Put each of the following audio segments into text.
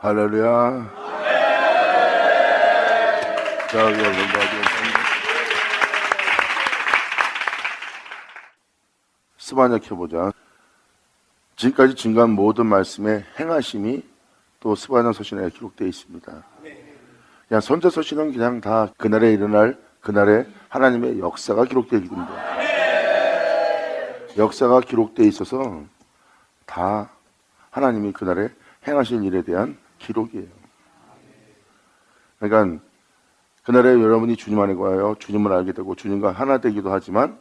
할렐루야. 자, 여러분, 스바냐 켜보자. 지금까지 증거한 모든 말씀의 행하심이 또 스바냐 서신에 기록되어 있습니다. 그냥 선자 서신은 그냥 다 그날에 일어날 그날에 하나님의 역사가 기록되어 있습니다. 역사가 기록되어 있어서 다 하나님이 그날에 행하신 일에 대한 기록이에요. 그러니까 그날에 여러분이 주님 안에 거하여 주님을 알게 되고 주님과 하나 되기도 하지만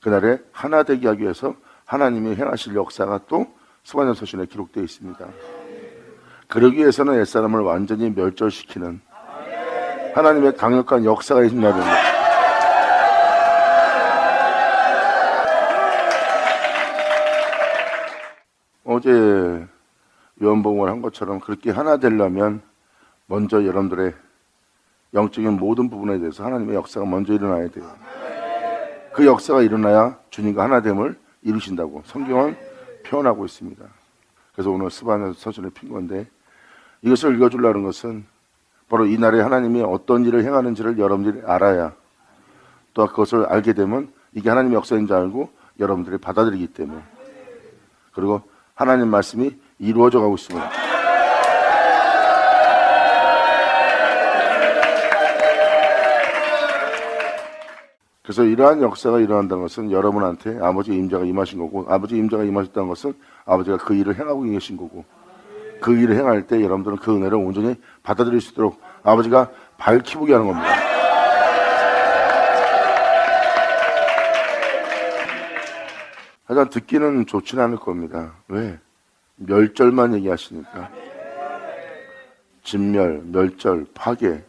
그날에 하나 되게 하기 위해서 하나님이 행하실 역사가 또 스바냐 서신에 기록되어 있습니다. 그러기 위해서는 옛사람을 완전히 멸절시키는 하나님의 강력한 역사가 있는 날입니다. 어제 요한복음을 한 것처럼 그렇게 하나 되려면 먼저 여러분들의 영적인 모든 부분에 대해서 하나님의 역사가 먼저 일어나야 돼요. 그 역사가 일어나야 주님과 하나됨을 이루신다고 성경은 표현하고 있습니다. 그래서 오늘 스바냐 서신을 핀 건데 이것을 읽어주려는 것은 바로 이 날에 하나님이 어떤 일을 행하는지를 여러분들이 알아야 또 그것을 알게 되면 이게 하나님의 역사인 줄 알고 여러분들이 받아들이기 때문에 그리고 하나님 말씀이 이루어져 가고 있습니다. 그래서 이러한 역사가 일어난다는 것은 여러분한테 아버지의 임재가 임하신 거고 아버지의 임재가 임하셨다는 것은 아버지가 그 일을 행하고 계신 거고 그 일을 행할 때 여러분들은 그 은혜를 온전히 받아들일 수 있도록 아버지가 밝히게 하는 겁니다. 하지만 듣기는 좋지는 않을 겁니다. 왜? 멸절만 얘기하시니까. 진멸, 멸절, 파괴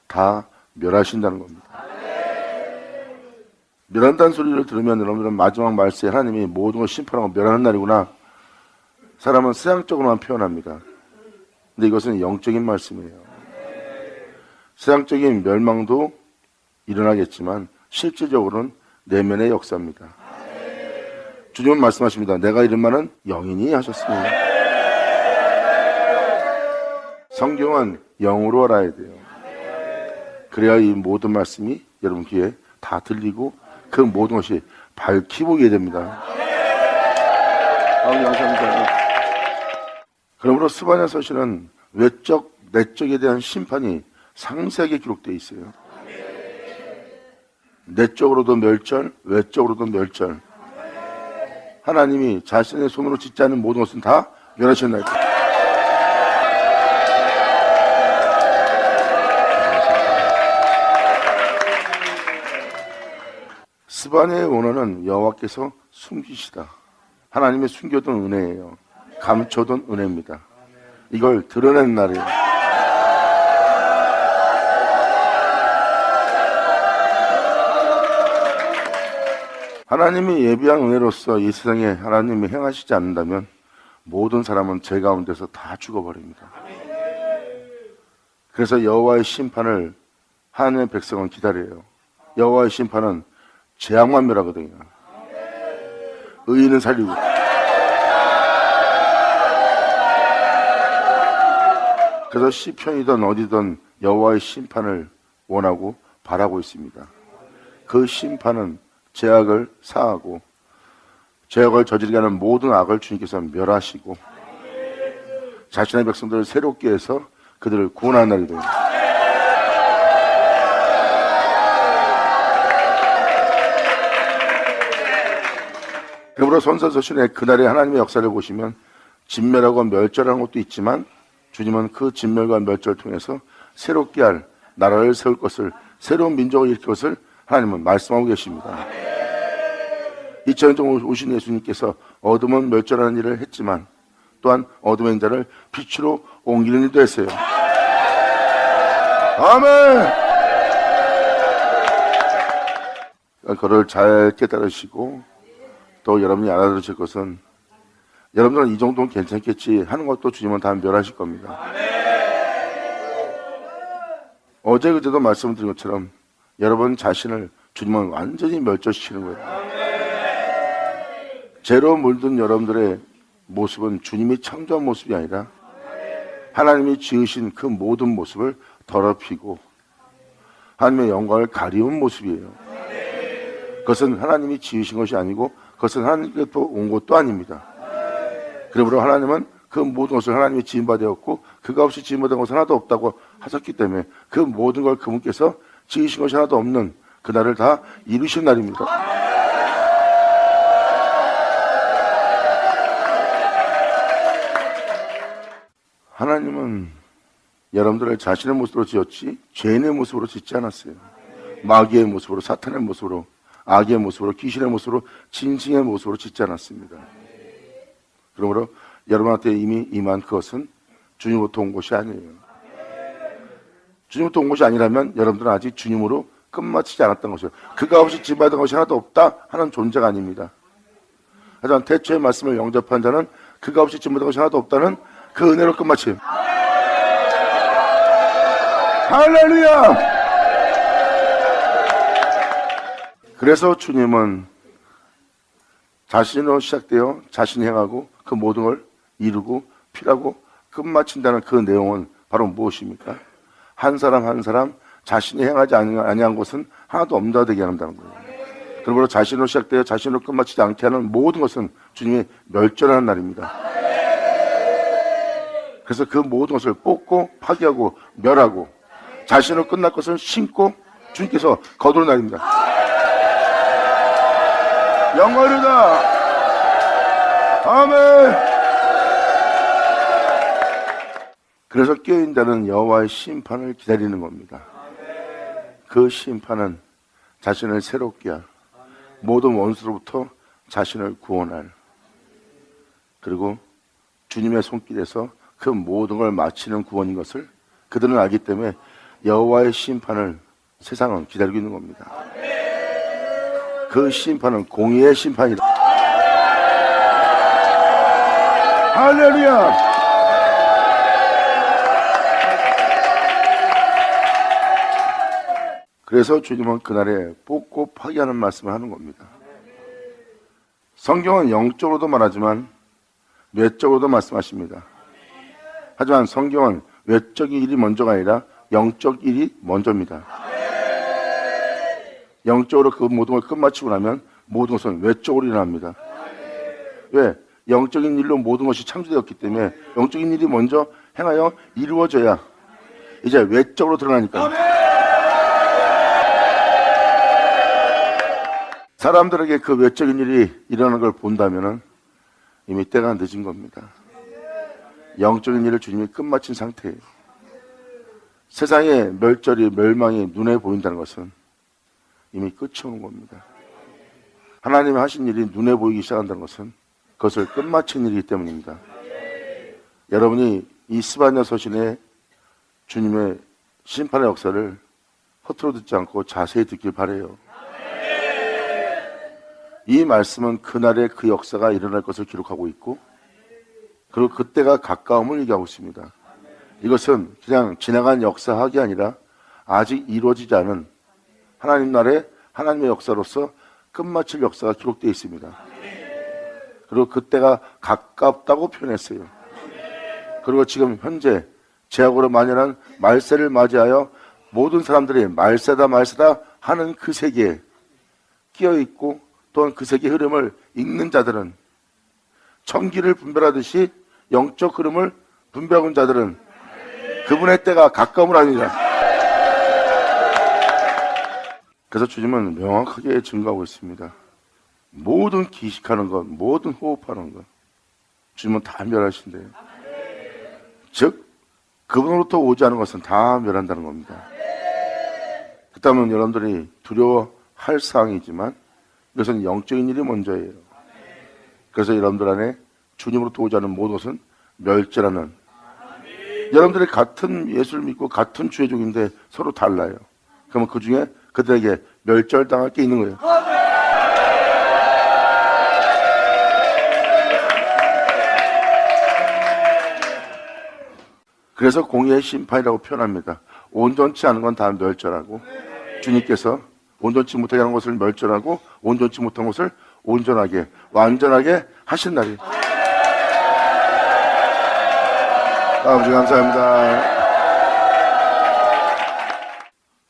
다 멸하신다는 겁니다. 멸한다는 소리를 들으면 여러분들은 마지막 말세에 하나님이 모든 걸 심판하고 멸하는 날이구나. 사람은 세상적으로만 표현합니다. 근데 이것은 영적인 말씀이에요. 세상적인 멸망도 일어나겠지만 실질적으로는 내면의 역사입니다. 주님은 말씀하십니다. 내가 이름만은 영이니 하셨습니다. 성경은 영으로 알아야 돼요. 그래야 이 모든 말씀이 여러분 귀에 다 들리고 그 모든 것이 밝히 보게 됩니다. 감사합니다. 그러므로 스바냐 서신은 외적, 내적에 대한 심판이 상세하게 기록되어 있어요. 내적으로도 멸절, 외적으로도 멸절. 하나님이 자신의 손으로 짓지 않은 모든 것은 다 멸하셨나요? 스바냐의 원어는 여호와께서 숨기시다. 하나님의 숨겨둔 은혜예요. 감춰둔 은혜입니다. 이걸 드러낸 날이에요. 하나님이 예비한 은혜로서 이 세상에 하나님이 행하시지 않는다면 모든 사람은 죄 가운데서 다 죽어버립니다. 그래서 여호와의 심판을 하나님의 백성은 기다려요. 여호와의 심판은 재앙만 멸하거든요. 의인은 살리고. 그래서 시편이든 어디든 여호와의 심판을 원하고 바라고 있습니다. 그 심판은 죄악을 사하고 죄악을 저지르게 하는 모든 악을 주님께서 멸하시고 자신의 백성들을 새롭게 해서 그들을 구원하는 날이 됩니다. 그러므로 선서서신의 그날의 하나님의 역사를 보시면 진멸하고 멸절하는 것도 있지만 주님은 그 진멸과 멸절을 통해서 새롭게 할 나라를 세울 것을 새로운 민족을 일으킬 것을 하나님은 말씀하고 계십니다. 2000년 동안 오신 예수님께서 어둠은 멸절하는 일을 했지만 또한 어둠의 자를 빛으로 옮기는 일도 했어요. 아멘! 그걸 잘 깨달으시고 또 여러분이 알아들으실 것은 여러분들은 이 정도는 괜찮겠지 하는 것도 주님은 다 멸하실 겁니다. 어제 그제도 말씀드린 것처럼 여러분 자신을 주님은 완전히 멸절시키는 거예요. 죄로 물든 여러분들의 모습은 주님이 창조한 모습이 아니라 하나님이 지으신 그 모든 모습을 더럽히고 하나님의 영광을 가리운 모습이에요. 그것은 하나님이 지으신 것이 아니고 그것은 하나님께서 온 것도 아닙니다. 그러므로 하나님은 그 모든 것을 하나님이 지음바 되었고 그가 없이 지음받은 것은 하나도 없다고 하셨기 때문에 그 모든 걸 그분께서 지으신 것이 하나도 없는 그날을 다 이루신 날입니다. 하나님은 여러분들을 자신의 모습으로 지었지 죄인의 모습으로 짓지 않았어요. 마귀의 모습으로, 사탄의 모습으로, 악의 모습으로, 귀신의 모습으로, 진싱의 모습으로 짓지 않았습니다. 그러므로 여러분한테 이미 임한 그것은 주님으로부터 온 것이 아니에요. 주님으로부터 온 것이 아니라면 여러분들은 아직 주님으로 끝마치지 않았던 것이에요. 그가 없이 지음받은 것이 하나도 없다 하는 존재가 아닙니다. 하지만 태초의 말씀을 영접한 자는 그가 없이 지음받은 것이 하나도 없다는 그 은혜로 끝마침. 할렐루야! 그래서 주님은 자신으로 시작되어 자신이 행하고 그 모든 걸 이루고 필하고 끝마친다는 그 내용은 바로 무엇입니까? 한 사람 한 사람 자신이 행하지 아니한 것은 하나도 없다 되게 한다는 거예요. 그러므로 자신으로 시작되어 자신으로 끝마치지 않게 하는 모든 것은 주님이 멸절하는 날입니다. 그래서 그 모든 것을 뽑고 파괴하고 멸하고 자신으로 끝날 것을 심고 주님께서 거두는 날입니다. 영광이다. 아멘. 그래서 깨어있는 자는 여호와의 심판을 기다리는 겁니다. 그 심판은 자신을 새롭게 할, 모든 원수로부터 자신을 구원할, 그리고 주님의 손길에서 그 모든 걸 마치는 구원인 것을 그들은 알기 때문에 여호와의 심판을 세상은 기다리고 있는 겁니다. 그 심판은 공의의 심판이다. 할렐루야! 그래서 주님은 그날에 뽑고 파괴하는 말씀을 하는 겁니다. 성경은 영적으로도 말하지만 외적으로도 말씀하십니다. 하지만 성경은 외적인 일이 먼저가 아니라 영적 일이 먼저입니다. 영적으로 그 모든 걸 끝마치고 나면 모든 것은 외적으로 일어납니다. 왜? 영적인 일로 모든 것이 창조되었기 때문에 영적인 일이 먼저 행하여 이루어져야 이제 외적으로 드러나니까. 사람들에게 그 외적인 일이 일어나는 걸 본다면 이미 때가 늦은 겁니다. 영적인 일을 주님이 끝마친 상태예요. 세상의 멸절이 멸망이 눈에 보인다는 것은 이미 끝이 오는 겁니다. 하나님이 하신 일이 눈에 보이기 시작한다는 것은 그것을 끝마친 일이기 때문입니다. 여러분이 이 스바냐 서신의 주님의 심판의 역사를 허투루 듣지 않고 자세히 듣길 바라요. 이 말씀은 그날의 그 역사가 일어날 것을 기록하고 있고 그리고 그때가 가까움을 얘기하고 있습니다. 이것은 그냥 지나간 역사학이 아니라 아직 이루어지지 않은 하나님 나라의 하나님의 역사로서 끝마칠 역사가 기록되어 있습니다. 그리고 그때가 가깝다고 표현했어요. 그리고 지금 현재 제약으로 만연한 말세를 맞이하여 모든 사람들이 말세다 말세다 하는 그 세계에 끼어있고 또한 그 세계의 흐름을 읽는 자들은 천기를 분별하듯이 영적 흐름을 분별하고 있는 자들은 그분의 때가 가까움을 아니라. 그래서 주님은 명확하게 증거하고 있습니다. 모든 기식하는 것, 모든 호흡하는 것 주님은 다 멸하신대요. 즉 그분으로부터 오지 않은 것은 다 멸한다는 겁니다. 그렇다면 여러분들이 두려워할 사항이지만 이것은 영적인 일이 먼저예요. 그래서 여러분들 안에 주님으로부터 오지 않은 모든 것은 멸절하는, 여러분들이 같은 예수를 믿고 같은 주의종인데 서로 달라요. 그러면 그 중에 그들에게 멸절당할 게 있는 거예요. 그래서 공의의 심판이라고 표현합니다. 온전치 않은 건 다 멸절하고 주님께서 온전치 못하게 하는 것을 멸절하고 온전치 못한 것을 온전하게 완전하게 하신 날이에요. 아버지 감사합니다.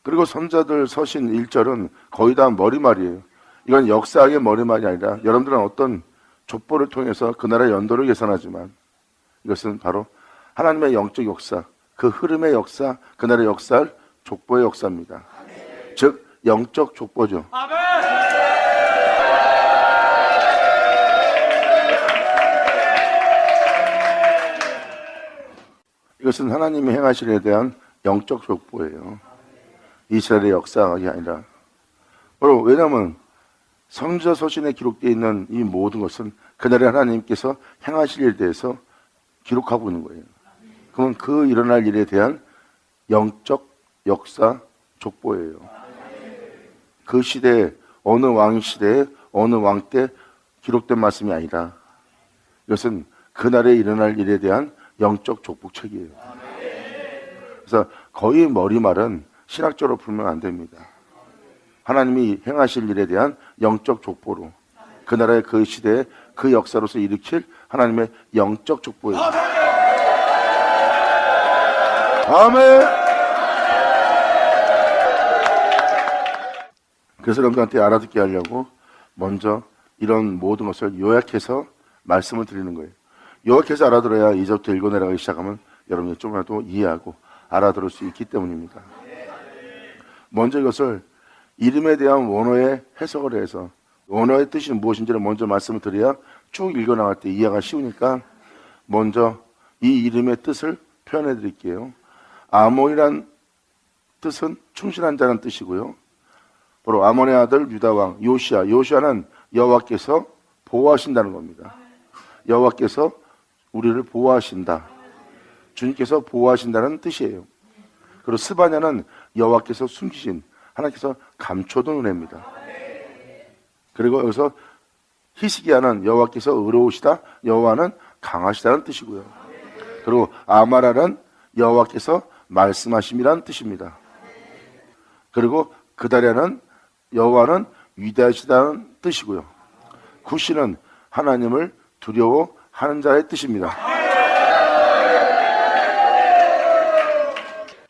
그리고 선자들 서신 1절은 거의 다 머리말이에요. 이건 역사학의 머리말이 아니라 여러분들은 어떤 족보를 통해서 그 나라의 연도를 계산하지만 이것은 바로 하나님의 영적 역사, 그 흐름의 역사, 그 나라의 역사를 족보의 역사입니다. 즉 영적 족보죠. 이것은 하나님이 행하실 일에 대한 영적 족보예요. 이스라엘의 역사학이 아니라. 바로 왜냐하면 성자 서신에 기록되어 있는 이 모든 것은 그날에 하나님께서 행하실 일에 대해서 기록하고 있는 거예요. 그러면 그 일어날 일에 대한 영적 역사 족보예요. 그 시대에 어느 왕 시대에 어느 왕 때 기록된 말씀이 아니라 이것은 그날에 일어날 일에 대한 영적 족보책이에요. 그래서 거의 머리말은 신학적으로 풀면 안 됩니다. 하나님이 행하실 일에 대한 영적 족보로 그 나라의 그 시대에 그 역사로서 일으킬 하나님의 영적 족보예요. 아멘. 그래서 여러분들한테 알아듣게 하려고 먼저 이런 모든 것을 요약해서 말씀을 드리는 거예요. 요약해서 알아들어야 이제부터 읽어내려가기 시작하면 여러분이 좀이라도 이해하고 알아들을 수 있기 때문입니다. 먼저 이것을 이름에 대한 원어의 해석을 해서 원어의 뜻이 무엇인지를 먼저 말씀을 드려야 쭉 읽어나갈 때 이해가 쉬우니까 먼저 이 이름의 뜻을 표현해 드릴게요. 아몬이란 뜻은 충실한 자라는 뜻이고요. 바로 아몬의 아들 유다왕 요시야. 요시야는 여호와께서 보호하신다는 겁니다. 여호와께서 우리를 보호하신다. 주님께서 보호하신다는 뜻이에요. 그리고 스바냐는 여호와께서 숨기신 하나님께서 감춰둔 은혜입니다. 그리고 여기서 히스기야는 여호와께서 의로우시다. 여호와는 강하시다는 뜻이고요. 그리고 아마라는 여호와께서 말씀하심이라는 뜻입니다. 그리고 그다랴는 여호와는 위대하시다는 뜻이고요. 구시는 하나님을 두려워하는 자의 뜻입니다.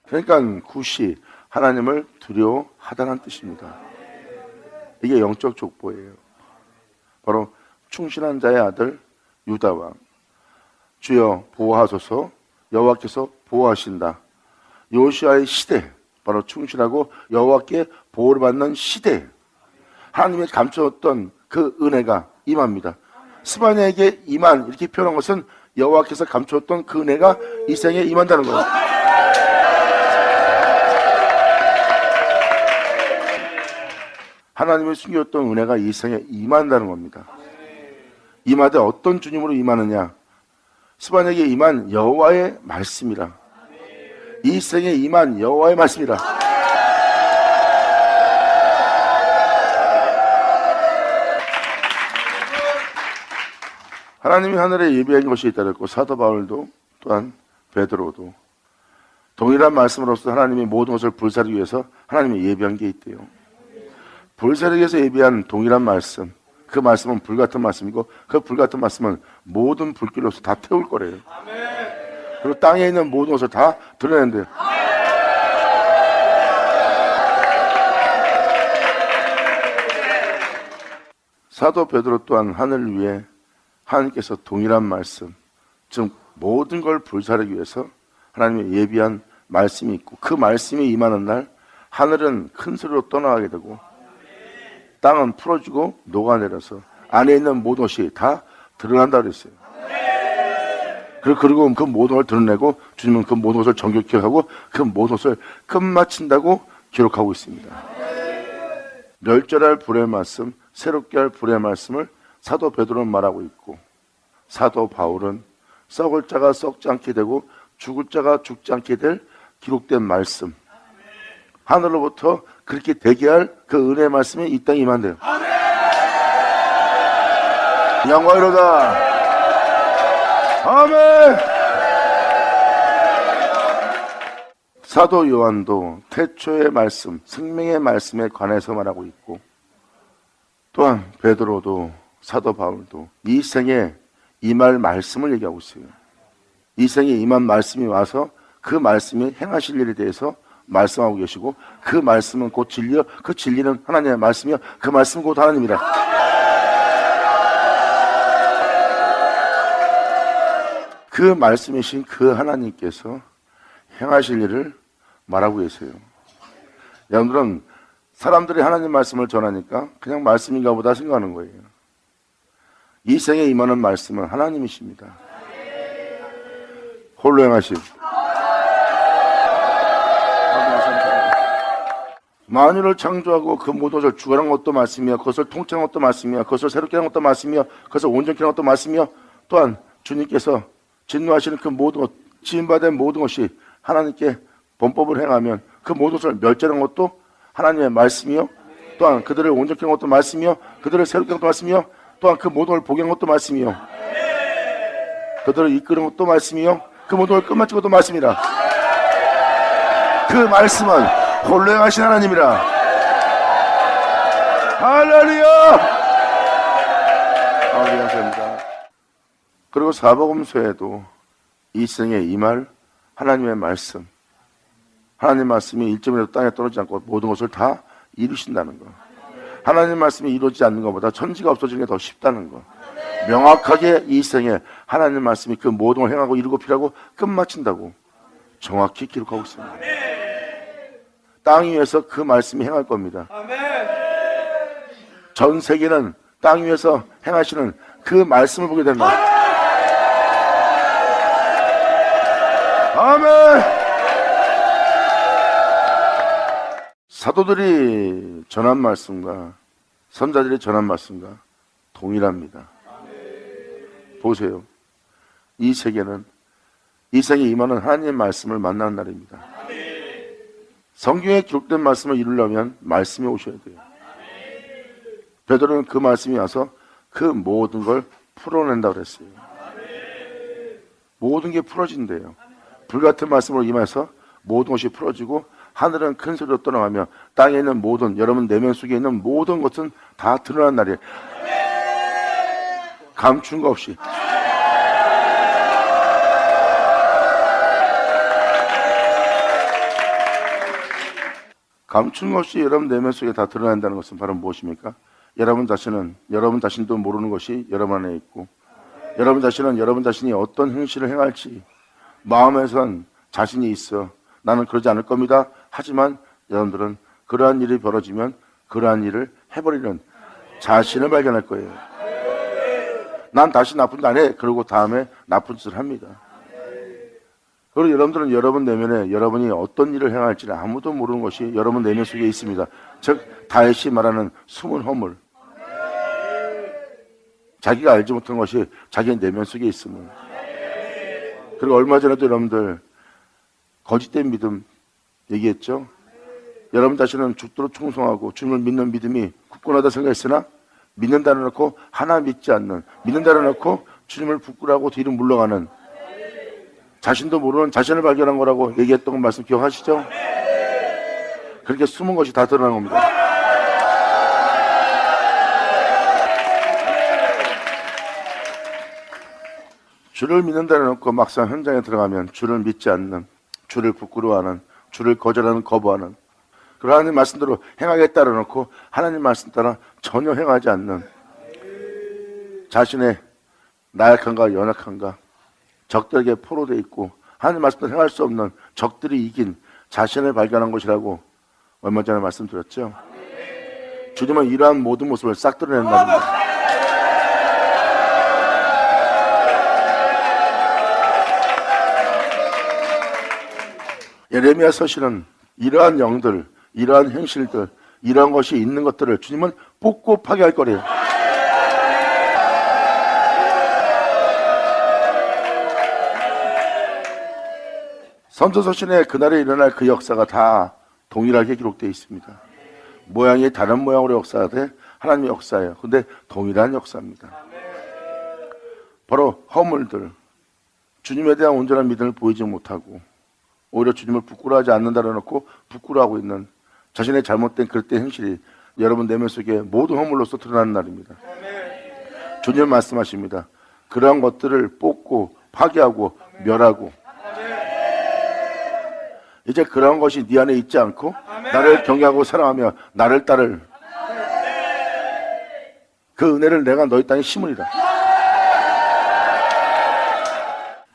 그러니까 구시 하나님을 두려워하다는 뜻입니다. 이게 영적 족보예요. 바로 충실한 자의 아들 유다왕. 주여 보호하소서. 여호와께서 보호하신다. 요시아의 시대, 바로 충실하고 여호와께 보호를 받는 시대, 하나님의 감춰왔던 그 은혜가 임합니다. 스바냐에게 임한 이렇게 표현한 것은 여호와께서 감춰왔던 그 은혜가 이 생에 임한다는 거예요. 하나님의 숨겼던 은혜가 이 생에 임한다는 겁니다. 임하되 어떤 주님으로 임하느냐? 스바냐에게 임한 여호와의 말씀이라. 이 생에 임한 여호와의 말씀이라. 하나님이 하늘에 예비한 것이 있다고 사도 바울도 또한 베드로도 동일한 말씀으로서 하나님이 모든 것을 불사르기 위해서 하나님이 예비한 게 있대요. 불사르기 위해서 예비한 동일한 말씀, 그 말씀은 불같은 말씀이고 그 불같은 말씀은 모든 불길로서 다 태울 거래요. 그리고 땅에 있는 모든 것을 다 드러낸대요. 사도 베드로 또한 하늘을 위해 하나님께서 동일한 말씀, 즉 모든 걸 불사르기 위해서 하나님의 예비한 말씀이 있고 그 말씀이 임하는 날 하늘은 큰 소리로 떠나가게 되고 땅은 풀어지고 녹아내려서 안에 있는 모든 것이 다 드러난다 그랬어요. 그리고 그 모든 걸 드러내고 주님은 그 모든 것을 정결케 하고 그 모든 것을 끝마친다고 기록하고 있습니다. 멸절할 불의 말씀, 새롭게 할 불의 말씀을 사도 베드로는 말하고 있고 사도 바울은 썩을 자가 썩지 않게 되고 죽을 자가 죽지 않게 될 기록된 말씀, 하늘로부터 그렇게 되게 할 그 은혜의 말씀이 이 땅에 임한대요. 영광이로다. 아멘. 사도 요한도 태초의 말씀, 생명의 말씀에 관해서 말하고 있고 또한 베드로도 사도 바울도 이 생에 임할 말씀을 얘기하고 있어요. 이 생에 임한 말씀이 와서 그 말씀이 행하실 일에 대해서 말씀하고 계시고, 그 말씀은 곧 진리요, 그 진리는 하나님의 말씀이요, 그 말씀은 곧 하나님이라. 그 말씀이신 그 하나님께서 행하실 일을 말하고 계세요. 여러분들은 사람들이 하나님 말씀을 전하니까 그냥 말씀인가 보다 생각하는 거예요. 이 생에 임하는 말씀은 하나님이십니다. 홀로 행하신. 만유를 창조하고 그 모든 것을 주관한 것도 말씀이요, 그것을 통치한 것도 말씀이요, 그것을 새롭게 한 것도 말씀이요, 그것을 온전케 한 것도 말씀이요, 또한 주님께서 진노하시는 그 모든 것, 지음받은 모든 것이 하나님께 범법을 행하면 그 모든 것을 멸절한 것도 하나님의 말씀이요, 또한 그들을 온전케 한 것도 말씀이요, 그들을 새롭게 한 것도 말씀이요, 또한 그 모든 걸 보게 한 것도 말씀이요, 그들을 이끄는 것도 말씀이요, 그 모든 걸 끝마친 것도 말씀이라. 그 말씀은 홀로 행하신 하나님이라. 할렐루야! 감사합니다. 그리고 사복음서에도 이 생에 임할 하나님의 말씀, 하나님 말씀이 1점이라도 땅에 떨어지지 않고 모든 것을 다 이루신다는 것. 하나님 말씀이 이루어지지 않는 것보다 천지가 없어지는 게 더 쉽다는 것. 명확하게 이 생에 하나님 말씀이 그 모든 걸 행하고 이루고 필요하고 끝마친다고 정확히 기록하고 있습니다. 땅 위에서 그 말씀이 행할 겁니다. 전 세계는 땅 위에서 행하시는 그 말씀을 보게 된다. 아멘. 사도들이 전한 말씀과 선자들이 전한 말씀과 동일합니다. 보세요. 이 세계는 이 생에 임하는 하나님의 말씀을 만나는 날입니다. 성경에 기록된 말씀을 이루려면 말씀이 오셔야 돼요. 베드로는 그 말씀이 와서 그 모든 걸 풀어낸다고 그랬어요. 모든 게 풀어진대요. 불같은 말씀으로 임해서 모든 것이 풀어지고 하늘은 큰 소리로 떠나가며 땅에 있는 모든, 여러분 내면 속에 있는 모든 것은 다 드러난 날이에요. 감춘 거 없이. 감춘 것 없이 여러분 내면 속에 다 드러난다는 것은 바로 무엇입니까? 여러분 자신은 여러분 자신도 모르는 것이 여러분 안에 있고, 여러분 자신은 여러분 자신이 어떤 행실을 행할지 마음에선 자신이 있어. 나는 그러지 않을 겁니다. 하지만 여러분들은 그러한 일이 벌어지면 그러한 일을 해버리는 자신을 발견할 거예요. 난 다시 나쁜 일 안 해. 그러고 다음에 나쁜 짓을 합니다. 그리고 여러분들은 여러분 내면에 여러분이 어떤 일을 행할지를 아무도 모르는 것이 여러분 내면 속에 있습니다. 즉 다윗이 말하는 숨은 허물, 자기가 알지 못한 것이 자기 내면 속에 있습니다. 그리고 얼마 전에도 여러분들 거짓된 믿음 얘기했죠. 여러분 자신은 죽도록 충성하고 주님을 믿는 믿음이 굳건하다 생각했으나 믿는다는 놓고 하나 믿지 않는, 믿는다는 놓고 주님을 부끄러워하고 뒤로 물러가는, 자신도 모르는 자신을 발견한 거라고 얘기했던 말씀 기억하시죠? 그렇게 숨은 것이 다 드러난 겁니다. 주를 믿는다는 놓고 막상 현장에 들어가면 주를 믿지 않는, 주를 부끄러워하는, 주를 거절하는, 거부하는, 그리고 하나님 말씀대로 행하겠다고 놓고 하나님 말씀 따라 전혀 행하지 않는, 자신의 나약한가 연약한가, 적들에게 포로되어 있고 하나님 말씀대로 행할 수 없는 적들이 이긴 자신을 발견한 것이라고 얼마 전에 말씀드렸죠. 주님은 이러한 모든 모습을 싹 드러낸답니다. 예레미야 서신은 이러한 영들, 이러한 행실들, 이러한 것이 있는 것들을 주님은 뽑고 파괴할 거래요. 선지서신에 그날에 일어날 그 역사가 다 동일하게 기록되어 있습니다. 모양이 다른 모양으로 역사하되 하나님의 역사예요. 근데 동일한 역사입니다. 바로 허물들, 주님에 대한 온전한 믿음을 보이지 못하고 오히려 주님을 부끄러워하지 않는다고 놓고 부끄러워하고 있는 자신의 잘못된 그릇된 행실이 여러분 내면 속에 모든 허물로서 드러나는 날입니다. 주님 말씀하십니다. 그러한 것들을 뽑고 파괴하고 멸하고. 이제 그런 것이 네 안에 있지 않고 나를 경외하고 사랑하며 나를 따를 그 은혜를 내가 너희 땅에 심으리라.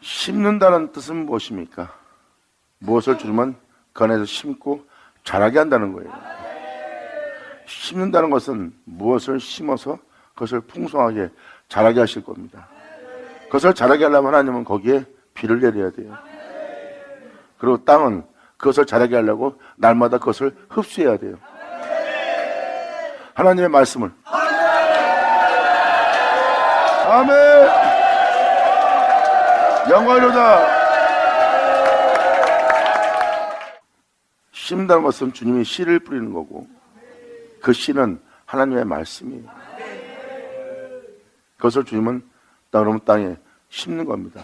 심는다는 뜻은 무엇입니까? 무엇을 주면 그 안에서 심고 자라게 한다는 거예요. 심는다는 것은 무엇을 심어서 그것을 풍성하게 자라게 하실 겁니다. 그것을 자라게 하려면 하나님은 거기에 비를 내려야 돼요. 그리고 땅은 그것을 자라게 하려고 날마다 그것을 흡수해야 돼요. 하나님의 말씀을. 아멘. 영광이로다. 심는다는 것은 주님이 씨를 뿌리는 거고 그 씨는 하나님의 말씀이에요. 그것을 주님은 여러분 땅에 심는 겁니다.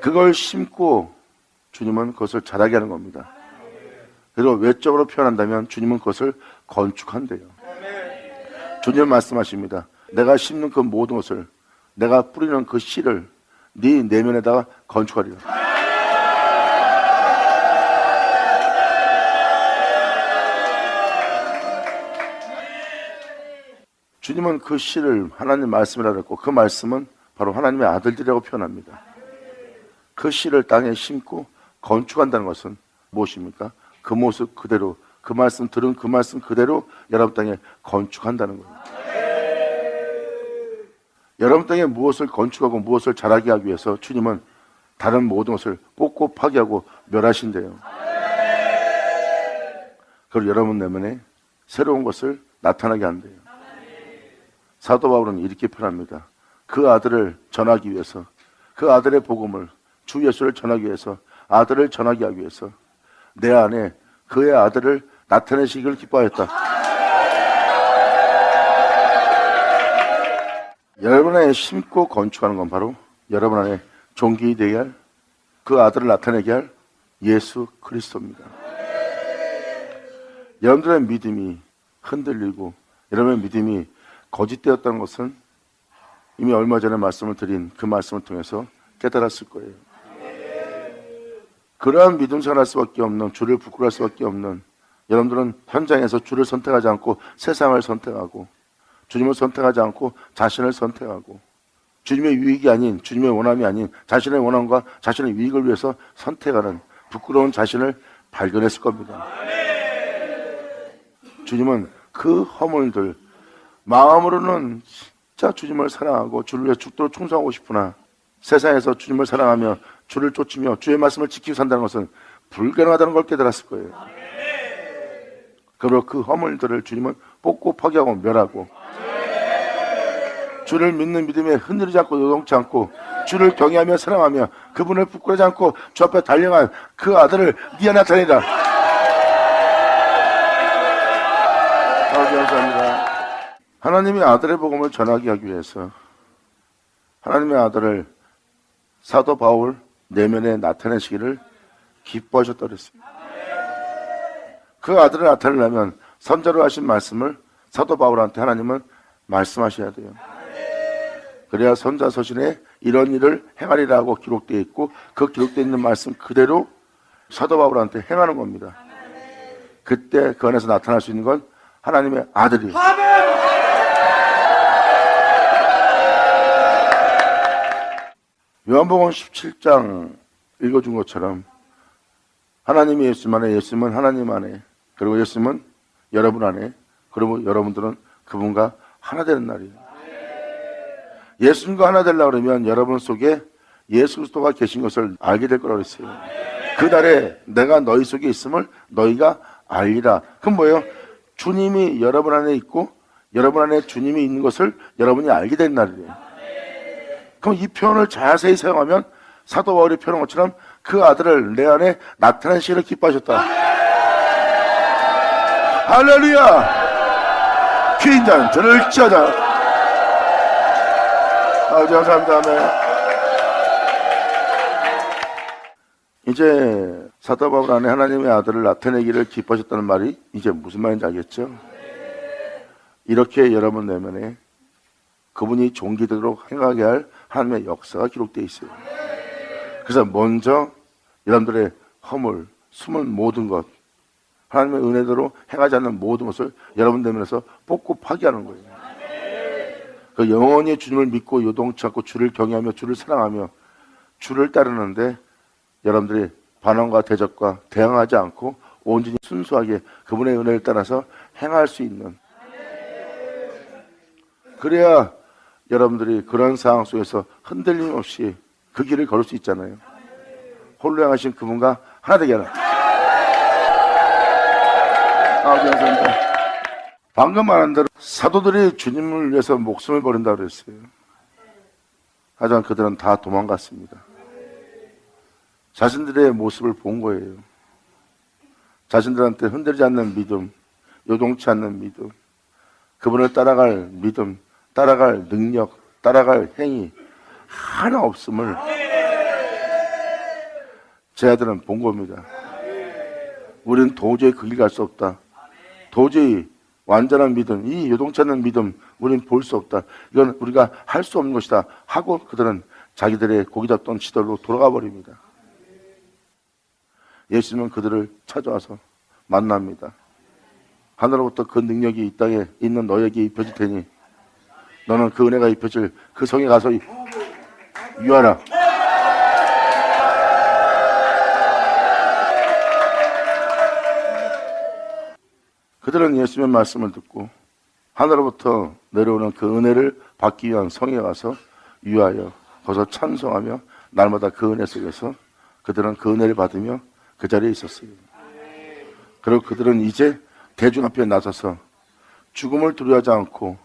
그걸 심고 주님은 그것을 자라게 하는 겁니다. 그리고 외적으로 표현한다면 주님은 그것을 건축한대요. 주님은 말씀하십니다. 내가 심는 그 모든 것을 내가 뿌리는 그 씨를 네 내면에다가 건축하리라. 주님은 그 씨를 하나님 말씀이라고 했고 그 말씀은 바로 하나님의 아들들이라고 표현합니다. 그 씨를 땅에 심고 건축한다는 것은 무엇입니까? 그 모습 그대로 그 말씀 들은 그 말씀 그대로 여러분 땅에 건축한다는 거예요. 여러분 땅에 무엇을 건축하고 무엇을 자라게 하기 위해서 주님은 다른 모든 것을 꽂고 파괴하고 멸하신대요. 그리고 여러분 내면에 새로운 것을 나타나게 한대요. 사도 바울은 이렇게 표현합니다. 그 아들을 전하기 위해서 그 아들의 복음을 주 예수를 전하기 위해서 아들을 전하게 하기 위해서 내 안에 그의 아들을 나타내시기를 기뻐하였다. 여러분 안에 심고 건축하는 건 바로 여러분 안에 종기 되게 할 그 아들을 나타내게 할 예수 그리스도입니다. 여러분들의 믿음이 흔들리고 여러분의 믿음이 거짓되었다는 것은 이미 얼마 전에 말씀을 드린 그 말씀을 통해서 깨달았을 거예요. 그러한 믿음 생활할 수밖에 없는, 주를 부끄러워할 수밖에 없는 여러분들은 현장에서 주를 선택하지 않고 세상을 선택하고 주님을 선택하지 않고 자신을 선택하고 주님의 유익이 아닌, 주님의 원함이 아닌 자신의 원함과 자신의 유익을 위해서 선택하는 부끄러운 자신을 발견했을 겁니다. 주님은 그 허물들, 마음으로는 진짜 주님을 사랑하고 주를 위해 죽도록 충성하고 싶으나 세상에서 주님을 사랑하며 주를 쫓으며 주의 말씀을 지키고 산다는 것은 불가능하다는 걸 깨달았을 거예요. 그리고 그 허물들을 주님은 뽑고 파괴하고 멸하고 주를 믿는 믿음에 흔들리지 않고 요동치 않고 주를 경외하며 사랑하며 그분을 부끄러워하지 않고 주 앞에 달려간 그 아들을 네 안에 나타내라. 감사합니다. 하나님의 아들의 복음을 전하게 하기 위해서 하나님의 아들을 사도 바울 내면에 나타내시기를 기뻐하셨다고 했습니다. 그 아들을 나타내려면 선자로 하신 말씀을 사도 바울한테 하나님은 말씀하셔야 돼요. 그래야 선자 서신에 이런 일을 행하리라고 기록되어 있고 그 기록되어 있는 말씀 그대로 사도 바울한테 행하는 겁니다. 그때 그 안에서 나타날 수 있는 건 하나님의 아들이에요. 요한복음 17장 읽어준 것처럼 하나님이 예수님 안에, 예수님은 하나님 안에, 그리고 예수님은 여러분 안에, 그리고 여러분들은 그분과 하나 되는 날이에요. 예수님과 하나 되려고 그러면 여러분 속에 예수 그리스도가 계신 것을 알게 될 거라고 했어요. 그 날에 내가 너희 속에 있음을 너희가 알리라. 그럼 뭐예요? 주님이 여러분 안에 있고 여러분 안에 주님이 있는 것을 여러분이 알게 된 날이에요. 그럼 이 표현을 자세히 사용하면 사도 바울이 표현한 것처럼 그 아들을 내 안에 나타낸 시를 기뻐하셨다. 할렐루야! 귀인 자는 들을지어다. 아버지 감사합니다. 아멘. 이제 사도 바울 안에 하나님의 아들을 나타내기를 기뻐하셨다는 말이 이제 무슨 말인지 알겠죠? 이렇게 여러분 내면에 그분이 종기되도록 행하게 할 하나님의 역사가 기록되어 있어요. 그래서 먼저 여러분들의 허물, 숨은 모든 것, 하나님의 은혜대로 행하지 않는 모든 것을 여러분들 면에서 뽑고 파기하는 거예요. 그 영원히 주님을 믿고 요동치 않고 주를 경외하며 주를 사랑하며 주를 따르는데 여러분들이 반항과 대적과 대항하지 않고 온전히 순수하게 그분의 은혜를 따라서 행할 수 있는, 그래야 여러분들이 그런 상황 속에서 흔들림 없이 그 길을 걸을 수 있잖아요. 홀로 향하신 그분과 하나 되게 하라. 감사합니다. 방금 말한 대로 사도들이 주님을 위해서 목숨을 버린다고 그랬어요. 하지만 그들은 다 도망갔습니다. 자신들의 모습을 본 거예요. 자신들한테 흔들리지 않는 믿음, 요동치 않는 믿음, 그분을 따라갈 믿음, 따라갈 능력, 따라갈 행위 하나 없음을 제 아들은 본 겁니다. 우리는 도저히 그 길 갈 수 없다. 도저히 완전한 믿음, 이 요동치 않는 믿음 우리는 볼 수 없다. 이건 우리가 할 수 없는 것이다 하고 그들은 자기들의 고기 잡던 시절로 돌아가 버립니다. 예수님은 그들을 찾아와서 만납니다. 하늘로부터 그 능력이 이 땅에 있는 너에게 입혀질 테니 너는 그 은혜가 입혀질 그 성에 가서 유하라. 그들은 예수님의 말씀을 듣고 하늘로부터 내려오는 그 은혜를 받기 위한 성에 가서 유하여 거기서 찬송하며 날마다 그 은혜 속에서 그들은 그 은혜를 받으며 그 자리에 있었어요. 그리고 그들은 이제 대중 앞에 나서서 죽음을 두려워하지 않고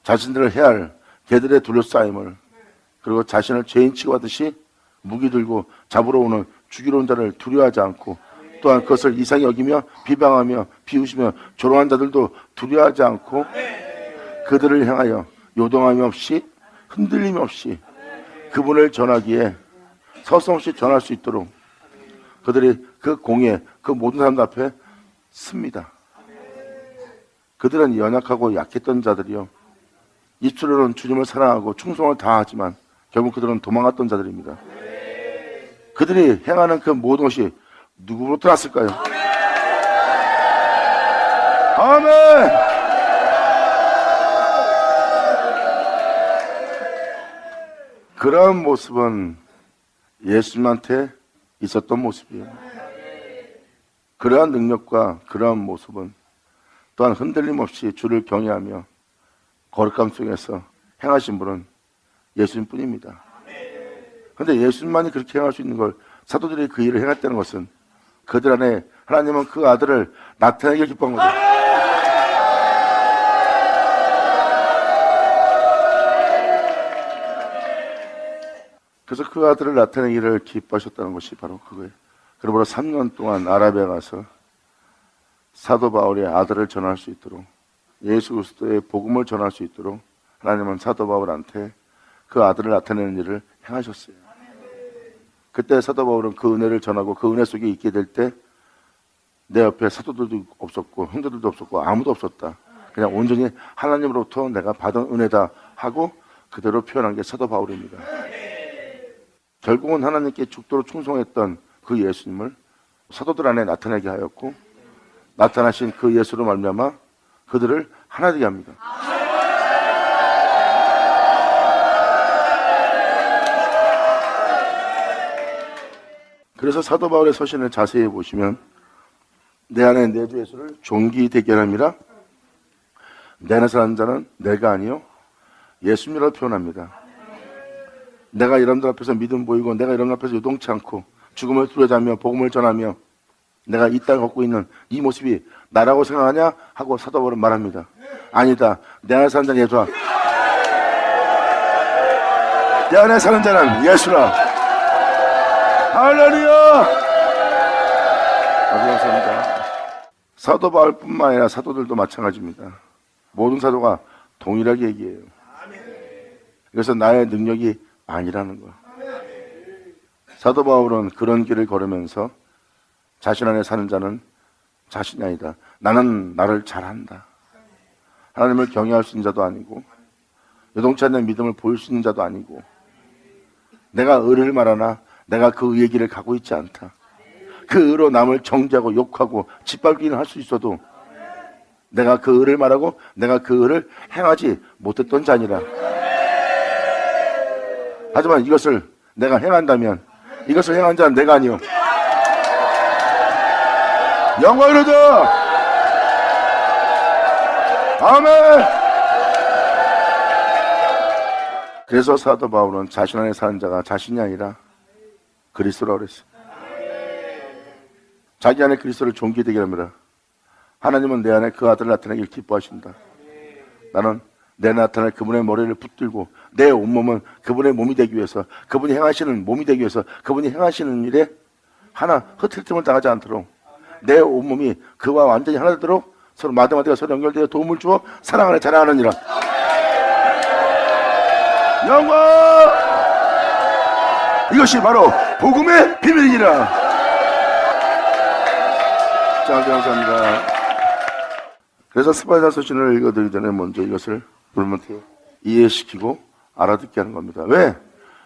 자신들을 해할 개들의 둘러싸임을, 그리고 자신을 죄인 취급하듯이 무기 들고 잡으러 오는 죽이러 온 자를 두려워하지 않고, 또한 그것을 이상히 여기며 비방하며 비웃으며 조롱한 자들도 두려워하지 않고 그들을 향하여 요동함이 없이 흔들림 없이 그분을 전하기에 서슴없이 전할 수 있도록 그들이 그 공에 그 모든 사람들 앞에 씁니다. 그들은 연약하고 약했던 자들이요, 입술로는 주님을 사랑하고 충성을 다하지만 결국 그들은 도망갔던 자들입니다. 그들이 행하는 그 모든 것이 누구로부터 났을까요? 아멘! 그러한 모습은 예수님한테 있었던 모습이에요. 그러한 능력과 그러한 모습은 또한 흔들림 없이 주를 경외하며 거룩함 속에서 행하신 분은 예수님뿐입니다. 그런데 예수님만이 그렇게 행할 수 있는 걸 사도들이 그 일을 행했다는 것은 그들 안에 하나님은 그 아들을 나타내기를 기뻐한 거죠. 그래서 그 아들을 나타내기를 기뻐하셨다는 것이 바로 그거예요. 그러므로 3년 동안 아랍에 가서 사도 바울의 아들을 전할 수 있도록, 예수 그리스도의 복음을 전할 수 있도록 하나님은 사도 바울한테 그 아들을 나타내는 일을 행하셨어요. 그때 사도 바울은 그 은혜를 전하고 그 은혜 속에 있게 될 때 내 옆에 사도들도 없었고 형제들도 없었고 아무도 없었다. 그냥 온전히 하나님으로부터 내가 받은 은혜다 하고 그대로 표현한 게 사도 바울입니다. 결국은 하나님께 죽도록 충성했던 그 예수님을 사도들 안에 나타내게 하였고, 나타나신 그 예수로 말미암아 그들을 하나 되게 합니다. 그래서 사도 바울의 서신을 자세히 보시면 내 안에 내 주 예수를 존귀 대견함이라 내 안에 사는 자는 내가 아니요 예수님이라고 표현합니다. 내가 여러분들 앞에서 믿음 보이고 내가 여러분들 앞에서 요동치 않고 죽음을 두려워하며 복음을 전하며 내가 이 땅에 걷고 있는 이 모습이 나라고 생각하냐? 하고 사도 바울은 말합니다. 아니다. 내 안에 사는 자는 예수라. 내 안에 사는 자는 예수라. 할렐루야! 감사합니다. 사도 바울뿐만 아니라 사도들도 마찬가지입니다. 모든 사도가 동일하게 얘기해요. 그래서 나의 능력이 아니라는 거. 사도 바울은 그런 길을 걸으면서 자신 안에 사는 자는 자신이 아니다. 나는 나를 잘한다. 하나님을 경외할 수 있는 자도 아니고 요동치 않는 믿음을 보일 수 있는 자도 아니고 내가 의를 말하나 내가 그 의의 길을 가고 있지 않다. 그 의로 남을 정죄하고 욕하고 짓밟기는 할 수 있어도 내가 그 의를 말하고 내가 그 의를 행하지 못했던 자니라. 하지만 이것을 내가 행한다면 이것을 행한 자는 내가 아니요 영광을 얻어. 아멘. 그래서 사도 바울은 자신 안에 사는 자가 자신이 아니라 그리스도라고 그랬어요. 자기 안에 그리스도를 존귀되게 합니다. 하나님은 내 안에 그 아들을 나타내길 기뻐하신다. 나는 내 나타낼 그분의 머리를 붙들고 내 온몸은 그분의 몸이 되기 위해서, 그분이 행하시는 몸이 되기 위해서, 그분이 행하시는 일에 하나 흐트러짐을 당하지 않도록 내 온몸이 그와 완전히 하나 되도록 서로 마디마디가 서로 연결되어 도움을 주어 사랑 안에 자라하느니라. 영광! 이것이 바로 복음의 비밀이니라. 자, 감사합니다. 그래서 스바냐 서신을 읽어드리기 전에 먼저 이것을 여러분한테 이해시키고 알아듣게 하는 겁니다. 왜?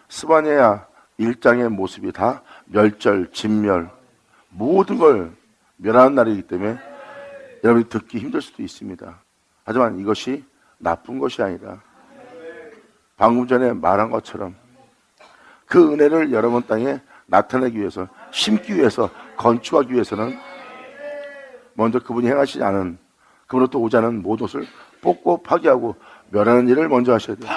스바냐 1장의 모습이 다 멸절, 진멸, 모든 걸 멸하는 날이기 때문에 여러분이 듣기 힘들 수도 있습니다. 하지만 이것이 나쁜 것이 아니라 방금 전에 말한 것처럼 그 은혜를 여러분 땅에 나타내기 위해서, 심기 위해서, 건축하기 위해서는 먼저 그분이 행하시지 않은, 그분으로부터 오지 않은 모든 것을 뽑고 파괴하고 멸하는 일을 먼저 하셔야 돼요.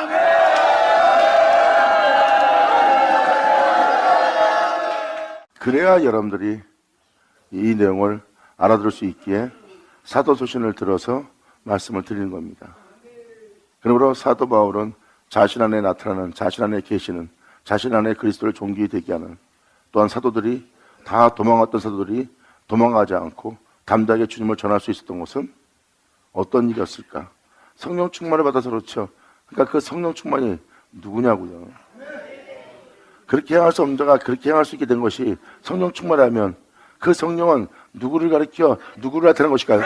그래야 여러분들이 이 내용을 알아들을 수 있기에 사도서신을 들어서 말씀을 드리는 겁니다. 그러므로 사도 바울은 자신 안에 나타나는, 자신 안에 계시는, 자신 안에 그리스도를 존귀히 되게 하는, 또한 사도들이 다 도망갔던 사도들이 도망가지 않고 담대하게 주님을 전할 수 있었던 것은 어떤 일이었을까? 성령 충만을 받아서 그렇죠. 그러니까 그 성령 충만이 누구냐고요. 그렇게 행할 수 없는 자가 그렇게 행할 수 있게 된 것이 성령 충만이라면 그 성령은 누구를 가리켜 누구를 나타내는 것일까요?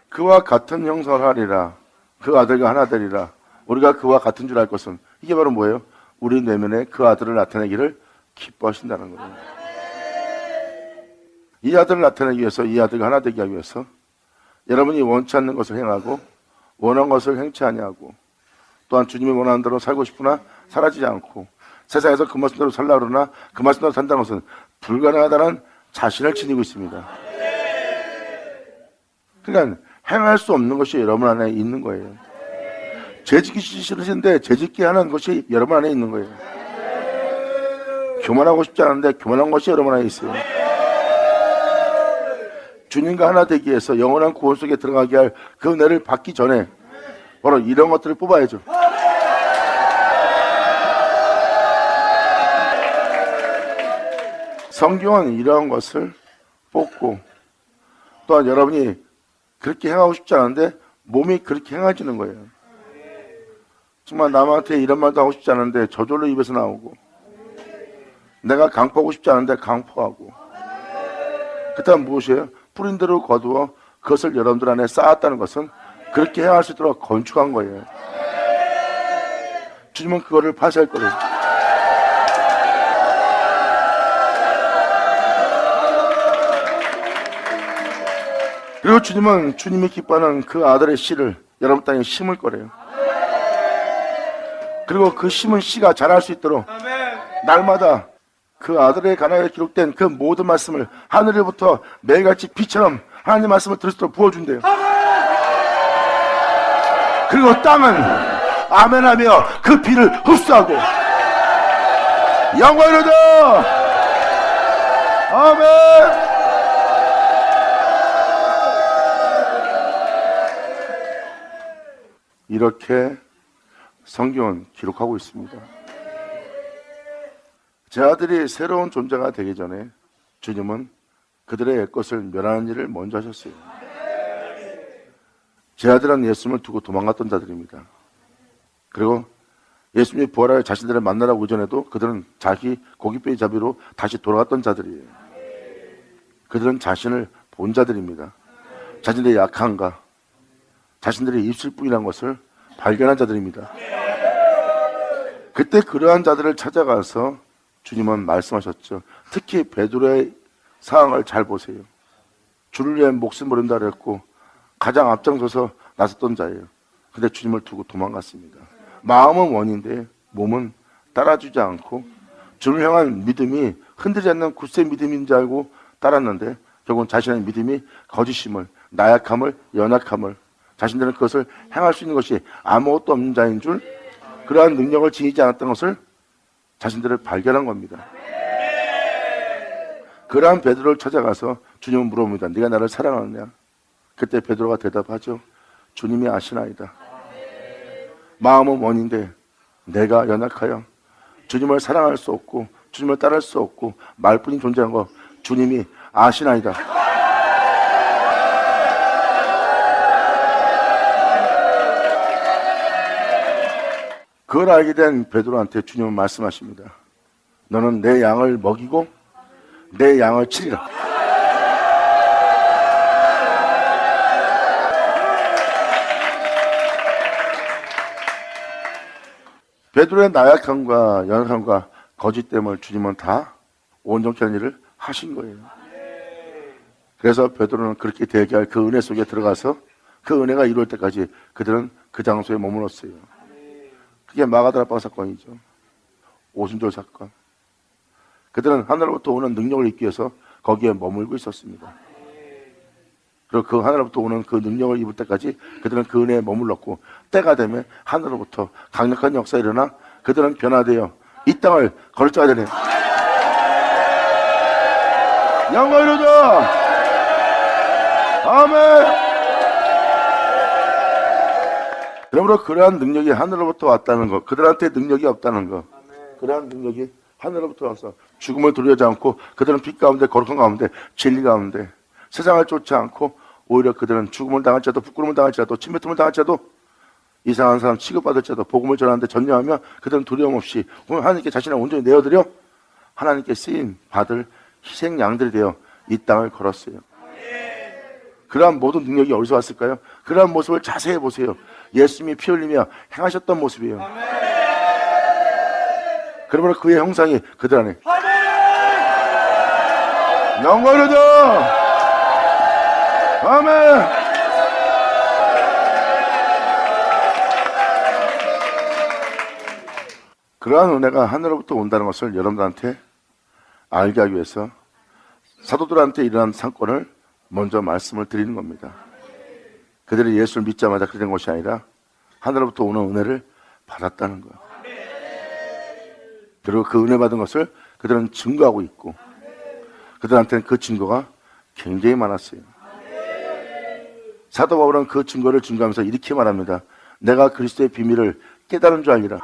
그와 같은 형상을 하리라. 그 아들과 하나 되리라. 우리가 그와 같은 줄 알 것은, 이게 바로 뭐예요? 우리 내면에 그 아들을 나타내기를 기뻐하신다는 거예요. 이 아들을 나타내기 위해서, 이 아들과 하나 되게 하기 위해서 여러분이 원치 않는 것을 행하고 원하는 것을 행치 아니하고, 또한 주님이 원하는 대로 살고 싶으나 사라지지 않고 세상에서 그 말씀대로 살라 그러나 그 말씀대로 산다는 것은 불가능하다는 자신을 지니고 있습니다. 그러니까 행할 수 없는 것이 여러분 안에 있는 거예요. 죄짓기 싫으신데 죄짓기 하는 것이 여러분 안에 있는 거예요. 교만하고 싶지 않은데 교만한 것이 여러분 안에 있어요. 주님과 하나 되기 위해서 영원한 구원 속에 들어가게 할 그 은혜를 받기 전에 바로 이런 것들을 뽑아야죠. 성경은 이러한 것을 뽑고, 또한 여러분이 그렇게 행하고 싶지 않은데 몸이 그렇게 행해지는 거예요. 정말 남한테 이런 말도 하고 싶지 않은데 저절로 입에서 나오고, 내가 강포하고 싶지 않은데 강포하고, 그 다음 무엇이에요? 뿌린 대로 거두어 그것을 여러분들 안에 쌓았다는 것은 그렇게 행할 수 있도록 건축한 거예요. 주님은 그거를 파쇄할 거예요. 그리고 주님은 주님이 기뻐하는 그 아들의 씨를 여러분 땅에 심을 거래요. 그리고 그 심은 씨가 자랄 수 있도록 날마다 그 아들의 가나에 기록된 그 모든 말씀을 하늘로부터 매일같이 비처럼 하나님 말씀을 들을 수 있도록 부어준대요. 그리고 땅은 아멘하며 그 비를 흡수하고 영광을 얻어. 아멘. 이렇게 성경은 기록하고 있습니다. 제 아들이 새로운 존재가 되기 전에 주님은 그들의 것을 멸하는 일을 먼저 하셨어요. 제 아들은 예수님을 두고 도망갔던 자들입니다. 그리고 예수님이 부활하여 자신들을 만나라고 전에도 그들은 자기 고깃배기 자비로 다시 돌아갔던 자들이에요. 그들은 자신을 본 자들입니다. 자신들의 약함과 자신들의 입술뿐이라는 것을 발견한 자들입니다. 그때 그러한 자들을 찾아가서 주님은 말씀하셨죠. 특히 베드로의 상황을 잘 보세요. 주를 위해 목숨 버린다 그랬고 가장 앞장서서 나섰던 자예요. 근데 주님을 두고 도망갔습니다. 마음은 원인데 몸은 따라주지 않고 주를 향한 믿음이 흔들리지 않는 굳세 믿음인 줄 알고 따랐는데 결국은 자신의 믿음이 거짓임을, 나약함을, 연약함을, 자신들은 그것을 행할 수 있는 것이 아무것도 없는 자인 줄, 그러한 능력을 지니지 않았던 것을 자신들을 발견한 겁니다. 그러한 베드로를 찾아가서 주님은 물어봅니다. 네가 나를 사랑하느냐? 그때 베드로가 대답하죠. 주님이 아시나이다. 마음은 원인데 내가 연약하여 주님을 사랑할 수 없고 주님을 따를 수 없고 말뿐인 존재한 거 주님이 아시나이다. 그걸 알게 된 베드로한테 주님은 말씀하십니다. 너는 내 양을 먹이고 내 양을 치리라. 베드로의 나약함과 연약함과 거짓됨을 주님은 다 온전케 하는 일을 하신 거예요. 그래서 베드로는 그렇게 대기할 그 은혜 속에 들어가서 그 은혜가 이루어질 때까지 그들은 그 장소에 머물렀어요. 그게 마가다락방 사건이죠. 오순절 사건. 그들은 하늘로부터 오는 능력을 입기 위해서 거기에 머물고 있었습니다. 그리고 그 하늘로부터 오는 그 능력을 입을 때까지 그들은 그 은혜에 머물렀고 때가 되면 하늘로부터 강력한 역사가 일어나 그들은 변화되어 이 땅을 걸을 자가 되네요. 영광 이루어져. 아멘. 그러므로 그러한 능력이 하늘로부터 왔다는 것, 그들한테 능력이 없다는 것, 그러한 능력이 하늘로부터 와서 죽음을 두려워하지 않고 그들은 빛 가운데 거룩한 가운데 진리 가운데 세상을 쫓지 않고 오히려 그들은 죽음을 당할지라도 부끄러움을 당할지라도 침뱉음을 당할지라도 이상한 사람 취급받을지라도 복음을 전하는데 전념하며 그들은 두려움 없이 하나님께 자신을 온전히 내어드려 하나님께 쓰임 받을 희생 양들이 되어 이 땅을 걸었어요. 그러한 모든 능력이 어디서 왔을까요? 그러한 모습을 자세히 보세요. 예수님이 피 흘리며 행하셨던 모습이에요. 그러므로 그의 형상이 그들 안에 영광이로다. 아멘. 그러한 은혜가 하늘로부터 온다는 것을 여러분들한테 알게 하기 위해서 사도들한테 일어난 사건을 먼저 말씀을 드리는 겁니다. 그들이 예수를 믿자마자 그렇게 된 것이 아니라 하늘로부터 오는 은혜를 받았다는 거예요. 그리고 그 은혜 받은 것을 그들은 증거하고 있고 그들한테는 그 증거가 굉장히 많았어요. 사도 바울은 그 증거를 증거하면서 이렇게 말합니다. 내가 그리스도의 비밀을 깨달은 줄 알리라.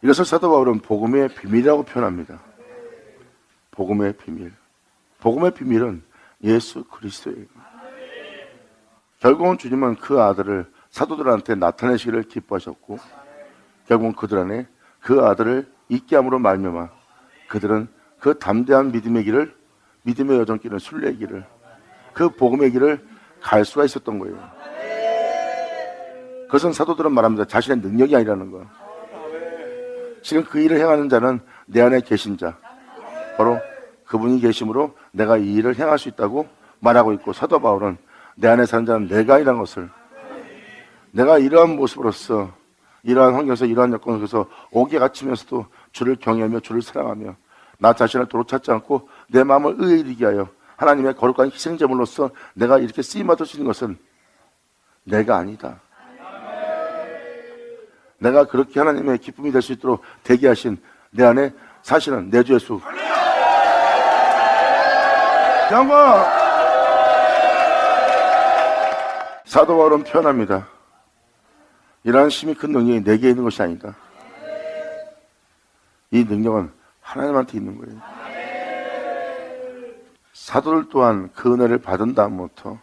이것을 사도 바울은 복음의 비밀이라고 표현합니다. 복음의 비밀. 복음의 비밀은 예수 그리스도예요. 결국은 주님은 그 아들을 사도들한테 나타내시기를 기뻐하셨고 결국은 그들 안에 그 아들을 있게 함으로 말미암아 그들은 그 담대한 믿음의 길을, 믿음의 여정길을, 순례의 길을, 그 복음의 길을 갈 수가 있었던 거예요. 그것은 사도들은 말합니다. 자신의 능력이 아니라는 거. 지금 그 일을 행하는 자는 내 안에 계신 자, 바로 그분이 계심으로 내가 이 일을 행할 수 있다고 말하고 있고 사도 바울은 내 안에 사는 자는 내가 아니라는 것을, 내가 이러한 모습으로서 이러한 환경에서 이러한 여건 속에서 오게 갇히면서도 주를 경외하며 주를 사랑하며 나 자신을 도로 찾지 않고 내 마음을 의에 이르게 하여 하나님의 거룩한 희생제물로서 내가 이렇게 쓰임받을 수 있는 것은 내가 아니다. 내가 그렇게 하나님의 기쁨이 될 수 있도록 대기하신 내 안에 사실은 내 주 예수 영광. 사도 바울은 표현합니다. 이러한 심히 큰 능력이 내게 있는 것이 아니다. 이 능력은 하나님한테 있는 거예요. 사도들 또한 그 은혜를 받은 다음부터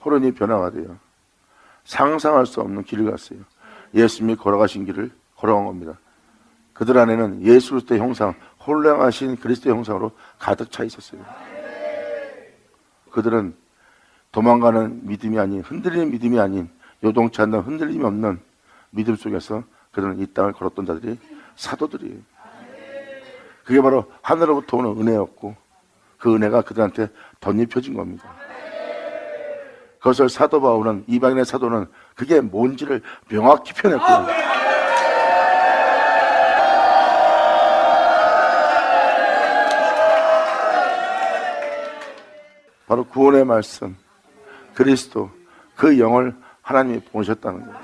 호련히 변화가 돼요. 상상할 수 없는 길을 갔어요. 예수님이 걸어가신 길을 걸어간 겁니다. 그들 안에는 예수 그리스도의 형상, 홀령하신 그리스도의 형상으로 가득 차 있었어요. 그들은 도망가는 믿음이 아닌, 흔들리는 믿음이 아닌, 요동치 않는 흔들림이 없는 믿음 속에서 그들은 이 땅을 걸었던 자들이 사도들이에요. 그게 바로 하늘로부터 오는 은혜였고, 그 은혜가 그들한테 덧입혀진 겁니다. 그것을 사도 바울은, 이방인의 사도는 그게 뭔지를 명확히 표현했고요. 바로 구원의 말씀, 그리스도, 그 영을 하나님이 보내셨다는 거예요.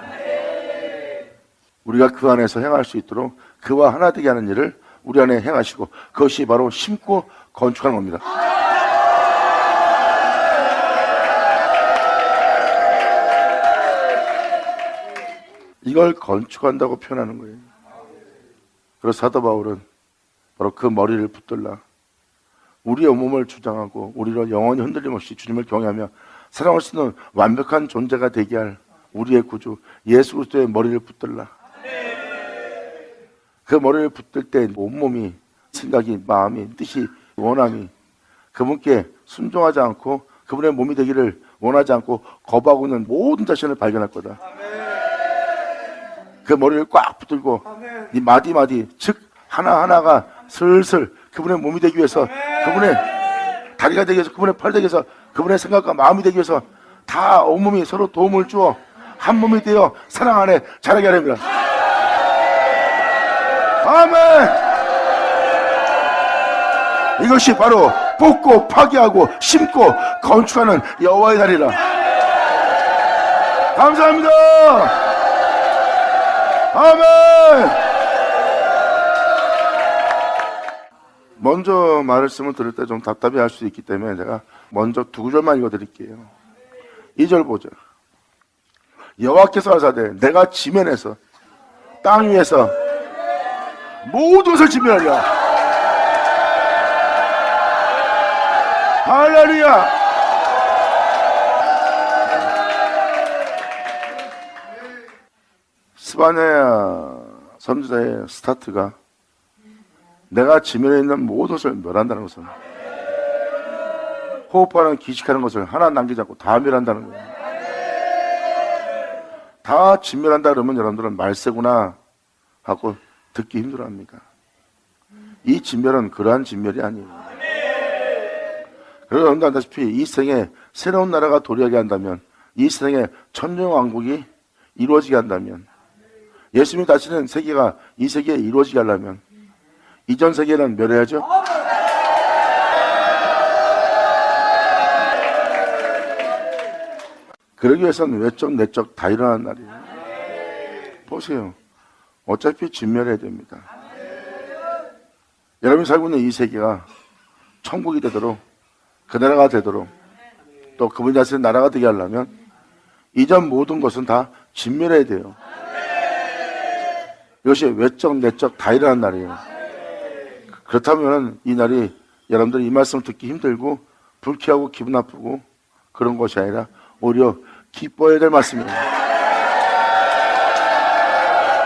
우리가 그 안에서 행할 수 있도록 그와 하나 되게 하는 일을 우리 안에 행하시고, 그것이 바로 심고 건축하는 겁니다. 이걸 건축한다고 표현하는 거예요. 그래서 사도 바울은 바로 그 머리를 붙들라 우리의 몸을 주장하고 우리를 영원히 흔들림 없이 주님을 경외하며 사랑할 수 있는 완벽한 존재가 되게 할 우리의 구주 예수 그리스도의 머리를 붙들라. 그 머리를 붙들 때 온몸이, 생각이, 마음이, 뜻이, 원함이 그분께 순종하지 않고 그분의 몸이 되기를 원하지 않고 거부하고 있는 모든 자신을 발견할 거다. 그 머리를 꽉 붙들고 이 마디마디, 즉 하나하나가 슬슬 그분의 몸이 되기 위해서, 그분의 다리가 되기 위해서, 그분의 팔 되기 위해서, 그분의 생각과 마음이 되기 위해서 다 온몸이 서로 도움을 주어 한 몸이 되어 사랑 안에 자라게 하렵니다. 아멘. 이것이 바로 뽑고 파괴하고 심고 건축하는 여호와의 날이라. 감사합니다. 아멘. 먼저 말씀을 들을 때 좀 답답해 할 수 있기 때문에 제가 먼저 두 구절만 읽어드릴게요. 2절 보죠. 여호와께서 하사대 내가 지면에서 땅 위에서 모든 것을 지면하리라. 할렐루야. 스바냐 선지자의 스타트가 내가 지면에 있는 모든 것을 멸한다는 것은, 호흡하는, 기식하는 것을 하나 남기지 않고 다 멸한다는 거예요. 다 진멸한다 그러면 여러분들은 말세구나 하고 듣기 힘들어합니까? 이 진멸은 그러한 진멸이 아니에요. 그래서 여러분들 알다시피 이 생에 새로운 나라가 도래하게 한다면, 이 생에 천년왕국이 이루어지게 한다면, 예수님이 다시는 세계가 이 세계에 이루어지게 하려면 이전 세계는 멸해야죠. 그러기 위해서는 외적 내적 다 일어나는 날이에요. 보세요. 어차피 진멸해야 됩니다. 여러분이 살고 있는 이 세계가 천국이 되도록, 그 나라가 되도록, 또 그분이 다스리는 나라가 되게 하려면 이전 모든 것은 다 진멸해야 돼요. 이것이 외적 내적 다 일어나는 날이에요. 그렇다면 이 날이 여러분들이 이 말씀을 듣기 힘들고 불쾌하고 기분 나쁘고 그런 것이 아니라 오히려 기뻐해야 될 말씀이에요.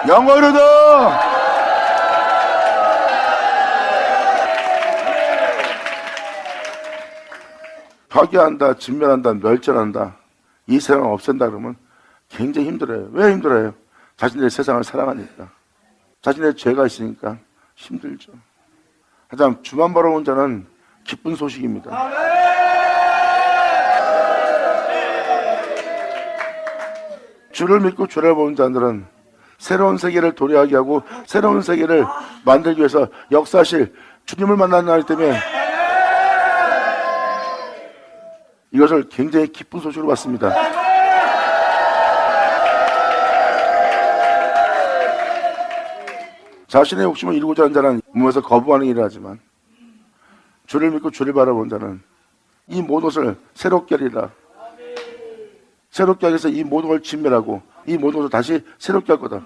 영원히도 파괴한다, 진멸한다, 멸절한다, 이 세상을 없앤다 그러면 굉장히 힘들어요. 왜 힘들어요? 자신들의 세상을 사랑하니까, 자신의 죄가 있으니까 힘들죠. 하지만 주만 바라본 자는 기쁜 소식입니다. 주를 믿고 주를 보는 자들은 새로운 세계를 도래하게 하고 새로운 세계를 만들기 위해서 역사하실 주님을 만나는 날이기 때문에 이것을 굉장히 기쁜 소식으로 받습니다. 자신의 욕심을 이루고자 하는 자는 몸에서 거부하는 일을 하지만 주를 믿고 주를 바라본 자는 이 모든 것을 새롭게 하리라. 새롭게 하기 위해서 이 모든 걸 진멸하고 이 모든 것을 다시 새롭게 할 거다.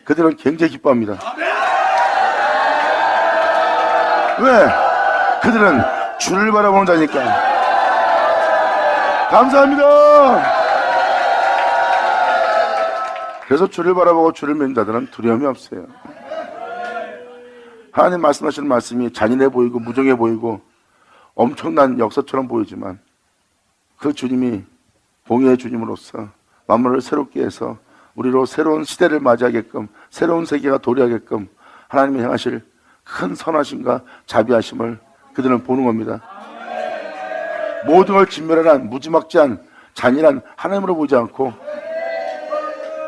그들은 굉장히 기뻐합니다. 왜? 그들은 주를 바라보는 자니까. 감사합니다. 그래서 주를 바라보고 주를 믿는 자들은 두려움이 없어요. 하나님 말씀하시는 말씀이 잔인해 보이고 무정해 보이고 엄청난 역사처럼 보이지만 그 주님이 공의의 주님으로서 만물을 새롭게 해서 우리로 새로운 시대를 맞이하게끔 새로운 세계가 도래하게끔 하나님이 행하실 큰 선하심과 자비하심을 그들은 보는 겁니다. 모든 걸 진멸한 무지막지한 잔인한 하나님으로 보지 않고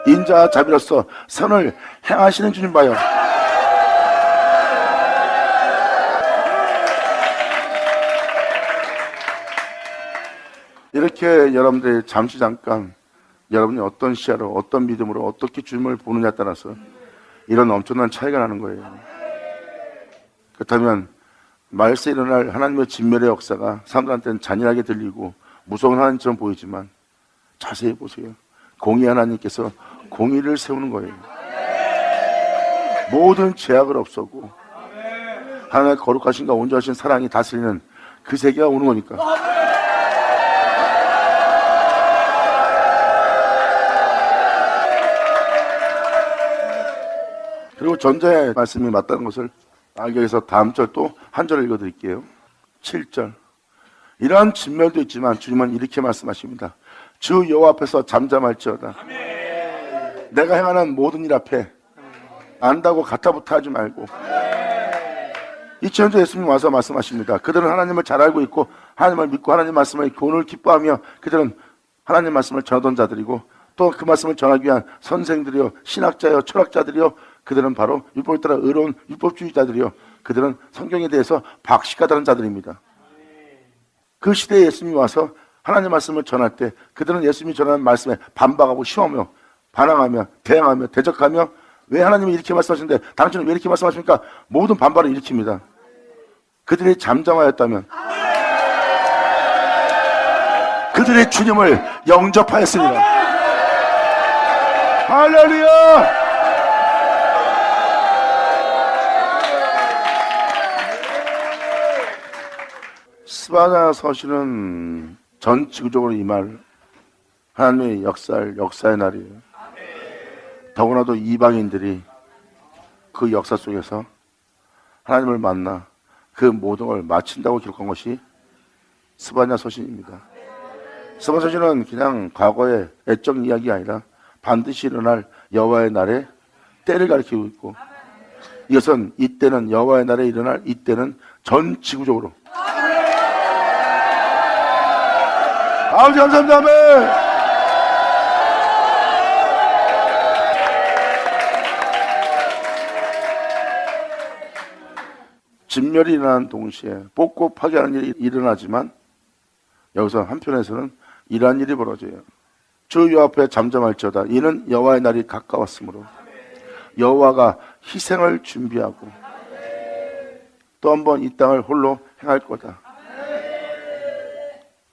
인자와 자비로서 선을 행하시는 주님 봐요. 이렇게 여러분들이 잠시 잠깐 여러분이 어떤 시야로 어떤 믿음으로 어떻게 주님을 보느냐에 따라서 이런 엄청난 차이가 나는 거예요. 그렇다면 말세에 일어날 하나님의 진멸의 역사가 사람들한테는 잔인하게 들리고 무서운 하나님처럼 보이지만 자세히 보세요. 공의 하나님께서 공의를 세우는 거예요. 모든 죄악을 없애고 하나님의 거룩하신가 온전하신 사랑이 다스리는 그 세계가 오는 거니까. 그리고 전자의 말씀이 맞다는 것을 알기 위해서 다음 절 또 한 절을 읽어드릴게요. 7절. 이러한 진멸도 있지만 주님은 이렇게 말씀하십니다. 주 여호와 앞에서 잠잠할지어다. 내가 행하는 모든 일 앞에 안다고 가타부타 하지 말고. 2000년 전 예수님 와서 말씀하십니다. 그들은 하나님을 잘 알고 있고 하나님을 믿고 하나님 말씀을 교훈을 기뻐하며 그들은 하나님 말씀을 전하던 자들이고 또 그 말씀을 전하기 위한 선생들이요 신학자요 철학자들이요 그들은 바로 율법에 따라 의로운 율법주의자들이요 그들은 성경에 대해서 박식하다는 자들입니다. 그 시대에 예수님이 와서 하나님 말씀을 전할 때 그들은 예수님이 전하는 말씀에 반박하고 시험하며 반항하며 대항하며 대적하며 왜 하나님이 이렇게 말씀하시는데 당신은 왜 이렇게 말씀하십니까? 모든 반발을 일으킵니다. 그들이 잠잠하였다면 그들의 주님을 영접하였습니다. 할렐루야! 스바냐 서신은 전 지구적으로 임할 하나님의 역사의 날이에요. 더구나도 이방인들이 그 역사 속에서 하나님을 만나 그 모든 걸 마친다고 기록한 것이 스바냐 서신입니다. 스바냐 서신은 그냥 과거의 애적 이야기가 아니라 반드시 일어날 여호와의 날에 때를 가리키고 있고 이것은 이때는 여호와의 날에 일어날 이때는 전 지구적으로 아버지 감사합니다. 아멘. 진멸이 일어나는 동시에 뽑고 파괴하는 일이 일어나지만 여기서 한편에서는 이러한 일이 벌어져요. 주 여호와 앞에 잠잠할지어다. 이는 여호와의 날이 가까웠으므로 여호와가 희생을 준비하고 또 한 번 이 땅을 홀로 행할 거다.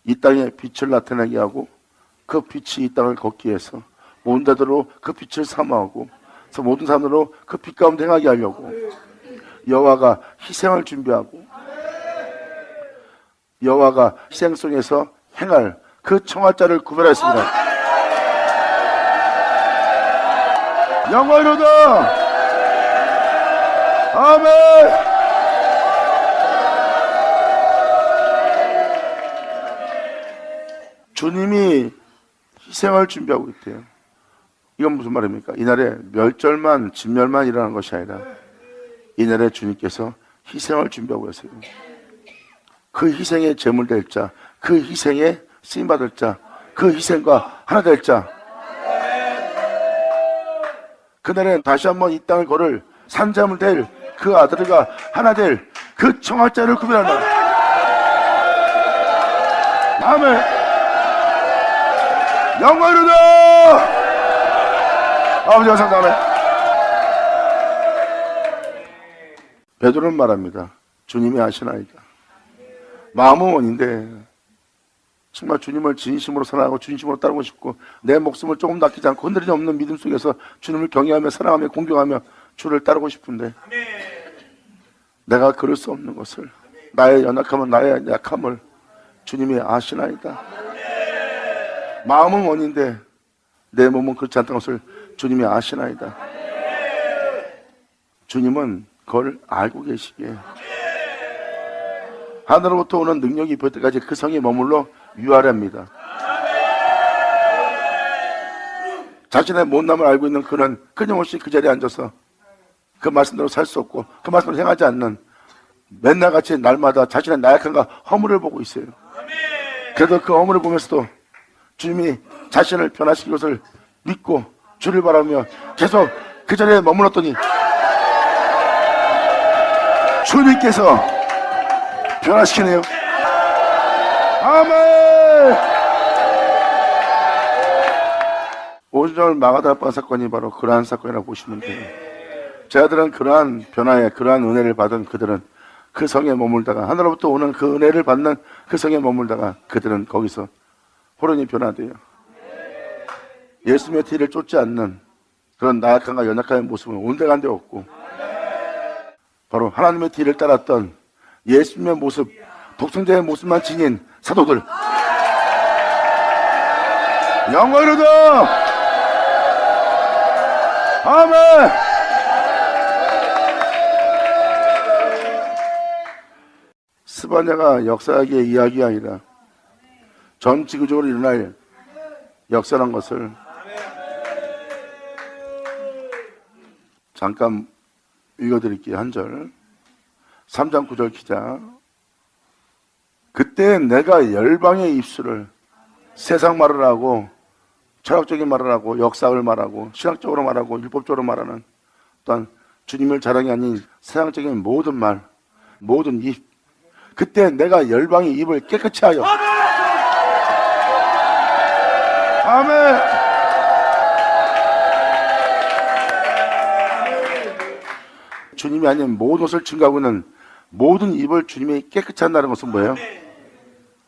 이 땅에 빛을 나타나게 하고 그 빛이 이 땅을 걷기 위해서 모든 자들로 그 빛을 사모하고 그래서 모든 사람들로 그 빛 가운데 행하게 하려고 여호와가 희생을 준비하고 여호와가 희생 속에서 행할 그 청할 자를 구별하였습니다. 영광이로다. 아멘. 주님이 희생을 준비하고 있대요. 이건 무슨 말입니까? 이날에 멸절만 진멸만 일어나는 것이 아니라 이날에 주님께서 희생을 준비하고 계세요. 그 희생에 제물 될 자, 그 희생에 쓰임받을 자, 그 희생과 하나 될 자. 그날엔 다시 한번 이 땅을 걸을 산자물 될 그 아들과 하나 될 그 청할 자를 구별한다. 아멘. 영광이로다. 아버지 감사합니다. 베드로는 말합니다. 주님이 아시나이다. 마음은 원인데 정말 주님을 진심으로 사랑하고 진심으로 따르고 싶고 내 목숨을 조금 아끼지 않고 흔들림 없는 믿음 속에서 주님을 경외하며 사랑하며 공경하며 주를 따르고 싶은데 내가 그럴 수 없는 것을 나의 연약함은 나의 약함을 주님이 아시나이다. 마음은 원인데 내 몸은 그렇지 않다는 것을 주님이 아시나이다. 주님은 그걸 알고 계시기에 하늘로부터 오는 능력이 입을 때까지 그 성에 머물러 유하랍니다. 자신의 못남을 알고 있는 그는 끊임없이 그 자리에 앉아서 그 말씀대로 살 수 없고 그 말씀을 행하지 않는 맨날 같이 날마다 자신의 나약함과 허물을 보고 있어요. 그래도 그 허물을 보면서도 주님이 자신을 변화시킬 것을 믿고 주를 바라며 계속 그 자리에 머물렀더니 주님께서 변화시키네요. 아멘. 오순절 마가다락방 사건이 바로 그러한 사건이라고 보시면 돼요. 제 아들은 그러한 변화에 그러한 은혜를 받은 그들은 그 성에 머물다가 하늘로부터 오는 그 은혜를 받는 그 성에 머물다가 그들은 거기서 호련히 변화돼요. 예수님의 뒤를 쫓지 않는 그런 나약함과 연약함의 모습은 온데간데 없고 바로 하나님의 뒤를 따랐던 예수님의 모습, 독생자의 모습만 지닌 사도들 영광이로다. 아멘. 스바냐가 역사학의 이야기가 아니라 전 지구적으로 일어날 역사란 것을 잠깐 읽어드릴게요. 한 절. 3장 9절 기자. 그때 내가 열방의 입술을 세상 말을 하고 철학적인 말을 하고 역사를 말하고 신학적으로 말하고 율법적으로 말하는 또한 주님을 자랑이 아닌 세상적인 모든 말, 모든 입. 그때 내가 열방의 입을 깨끗이 하여 아멘. 주님이 아닌 모든 것을 증거하고 있는 모든 입을 주님이 깨끗이 한다는 것은 뭐예요?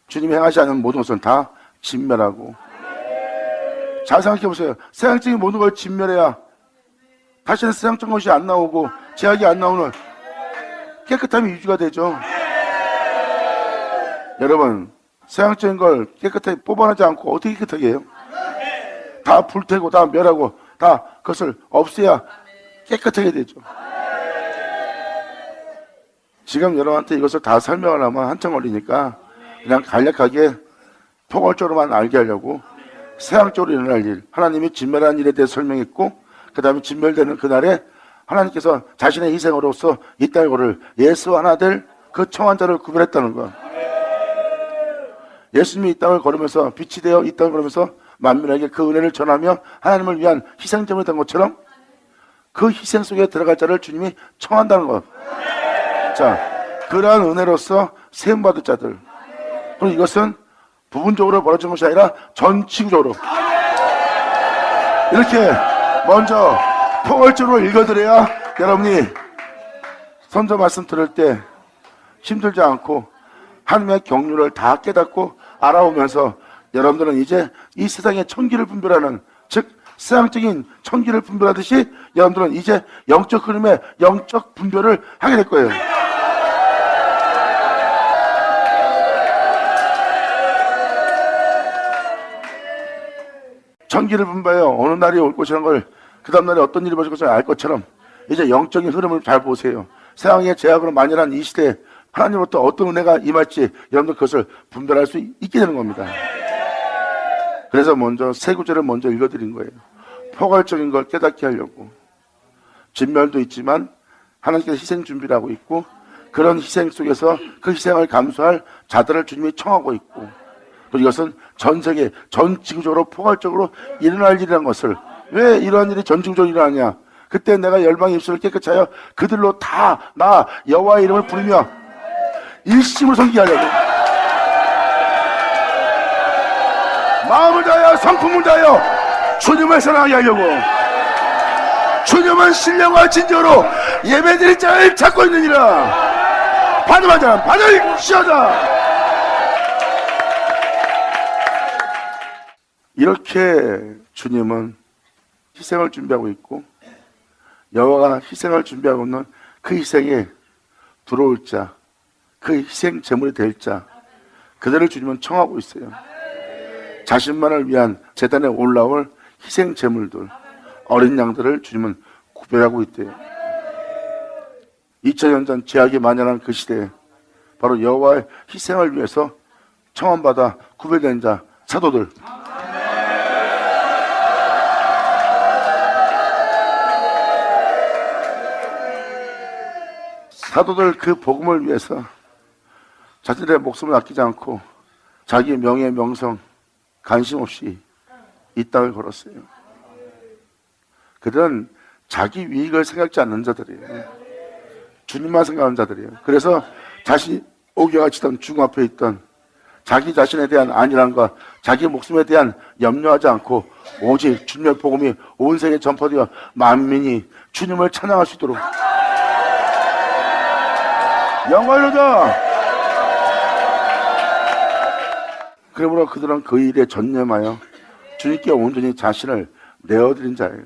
주님이 행하지 않은 모든 것은 다 진멸하고. 잘 생각해 보세요. 세상적인 모든 걸 진멸해야 다시는 세상적인 것이 안 나오고 제약이 안 나오는 깨끗함이 유지가 되죠. 여러분, 세상적인 걸 깨끗하게 뽑아내지 않고 어떻게 깨끗하게 해요? 다 불태고 다 멸하고 다 그것을 없애야 깨끗하게 되죠. 지금 여러분한테 이것을 다 설명을 하면 한참 걸리니까 그냥 간략하게 포괄적으로만 알게 하려고 세상적으로 일어날 일, 하나님이 진멸한 일에 대해 설명했고 그 다음에 진멸되는 그날에 하나님께서 자신의 희생으로서 이 땅을 예수 하나 될 그 청한 자를 구별했다는 것. 예수님이 이 땅을 걸으면서 빛이 되어 이 땅을 걸으면서 만민에게 그 은혜를 전하며 하나님을 위한 희생점이 된 것처럼 그 희생 속에 들어갈 자를 주님이 청한다는 것. 자, 그러한 은혜로서 세움받을 자들. 그리고 이것은 부분적으로 벌어진 것이 아니라 전치구적으로 이렇게 먼저 포괄적으로 읽어드려야 여러분이 선저 말씀 들을 때 힘들지 않고 하나님의 경륜을 다 깨닫고 알아오면서 여러분들은 이제 이 세상의 천기를 분별하는, 즉 세상적인 천기를 분별하듯이 여러분들은 이제 영적 흐름의 영적 분별을 하게 될 거예요. 천기를 분별해요. 어느 날이 올 것이라는 걸, 그 다음 날에 어떤 일이 벌어질 것을 알 것처럼 이제 영적인 흐름을 잘 보세요. 세상의 제약으로 만연한 이 시대에 하나님으로부터 어떤 은혜가 임할지 여러분들 그것을 분별할 수 있게 되는 겁니다. 그래서 먼저 세 구절을 먼저 읽어드린 거예요. 포괄적인 걸 깨닫게 하려고. 진멸도 있지만 하나님께서 희생 준비를 하고 있고 그런 희생 속에서 그 희생을 감수할 자들을 주님이 청하고 있고, 그리고 이것은 전 세계, 전 지구적으로 포괄적으로 일어날 일이라는 것을. 왜 이러한 일이 전 지구적으로 일어나냐? 그때 내가 열방의 입술을 깨끗이 하여 그들로 다 나 여호와의 이름을 부르며 일심으로 섬기게 하려고, 마음을 다하여 성품을 다하여 주님을 사랑하게 하려고, 주님은 신령과 진정으로 예배드릴 자를 찾고 있느니라. 받으면 자 받을시어다. 이렇게 주님은 희생을 준비하고 있고 여호와가 희생을 준비하고 있는 그 희생에 들어올 자, 그 희생 제물이 될 자, 그들을 주님은 청하고 있어요. 자신만을 위한 제단에 올라올 희생 제물들, 어린 양들을 주님은 구별하고 있대요. 2000년 전 죄악이 만연한 그 시대에 바로 여호와의 희생을 위해서 청함받아 구별된 자 사도들, 사도들 그 복음을 위해서 자신들의 목숨을 아끼지 않고 자기 명예 명성 관심 없이 이 땅을 걸었어요. 그들은 자기 이익을 생각지 않는 자들이에요. 주님만 생각하는 자들이에요. 그래서 자신이 옥에가 치던 죽음 앞에 있던 자기 자신에 대한 안일함과 자기 목숨에 대한 염려하지 않고 오직 주님의 복음이 온 세계에 전파되어 만민이 주님을 찬양할 수 있도록 영광이로다. 그러므로 그들은 그 일에 전념하여 주님께 온전히 자신을 내어드린 자예요.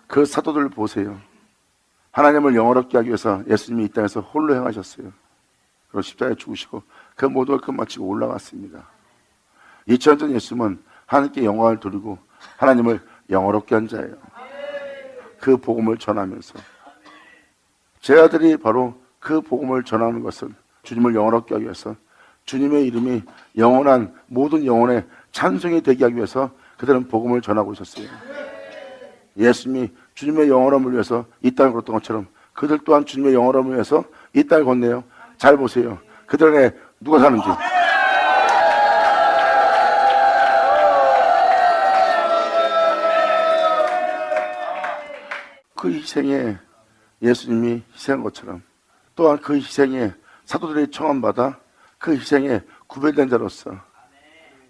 그 사도들 보세요. 하나님을 영원롭게 하기 위해서 예수님이 이 땅에서 홀로 행하셨어요. 그리고 십자가에 죽으시고 그 모든 걸 끝마치고 올라갔습니다. 2000년 전 예수님은 하나님께 영광을 돌리고 하나님을 영원롭게 한 자예요. 그 복음을 전하면서 제 아들이 바로 그 복음을 전하는 것은 주님을 영원롭게 하기 위해서 주님의 이름이 영원한 모든 영혼의 찬송이 되게 하기 위해서 그들은 복음을 전하고 있었어요. 예수님이 주님의 영원함을 위해서 이 땅을 걸었던 것처럼 그들 또한 주님의 영원함을 위해서 이 땅을 걷네요. 잘 보세요. 그들 안에 누가 사는지. 그 희생에 예수님이 희생한 것처럼 또한 그 희생에 사도들이 청함받아 그 희생에 구별된 자로서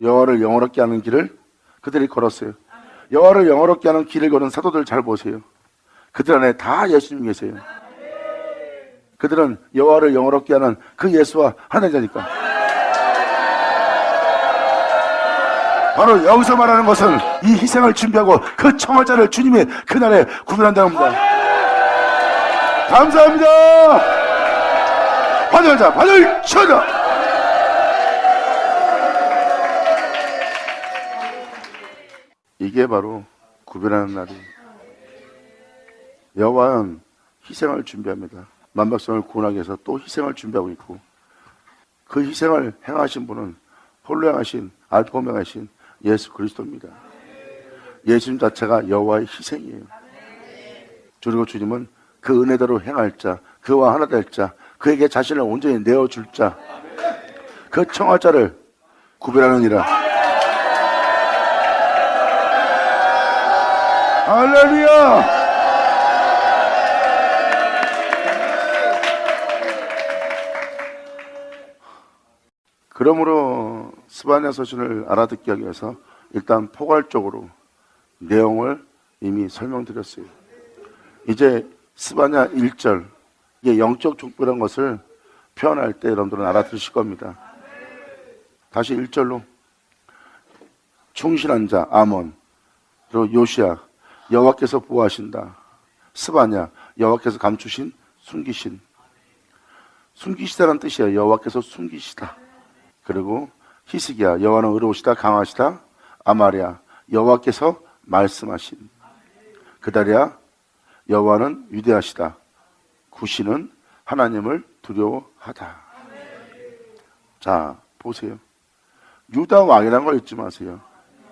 여호와를 영원롭게 하는 길을 그들이 걸었어요. 여호와를 영원롭게 하는 길을 걸은 사도들 잘 보세요. 그들 안에 다 예수님 계세요. 그들은 여호와를 영원롭게 하는 그 예수와 하나인 자니까. 바로 여기서 말하는 것은 이 희생을 준비하고 그 청할 자를 주님이 그날에 구별한다는 겁니다. 감사합니다. 받아자, 받을 쳐라. 이게 바로 구별하는 날이에요. 여호와는 희생을 준비합니다. 만백성을 구원하기 위해서 또 희생을 준비하고 있고 그 희생을 행하신 분은 홀로 행하신 알파 오메가이신 예수 그리스도입니다. 예수님 자체가 여호와의 희생이에요. 그리고 주님은 그 은혜대로 행할 자, 그와 하나 될 자, 그에게 자신을 온전히 내어줄 자, 그 청할 자를 구별하느니라. 할렐루야! 그러므로 스바냐 서신을 알아듣게 하기 위해서 일단 포괄적으로 내용을 이미 설명드렸어요. 이제 스바냐 1절, 이게 영적 족보라는 것을 표현할 때 여러분들은 알아들으실 겁니다. 다시 1절로 충실한 자 아몬, 그리고 요시야 여호와께서 보호하신다. 스바냐 여호와께서 감추신 숨기신, 숨기시다라는 뜻이에요. 여호와께서 숨기시다. 그리고 히스기야 여호와는 의로우시다 강하시다. 아마리아 여호와께서 말씀하신. 그다리야 여호와는 위대하시다. 구시는 하나님을 두려워하다. 자 보세요. 유다 왕이라는 걸 잊지 마세요.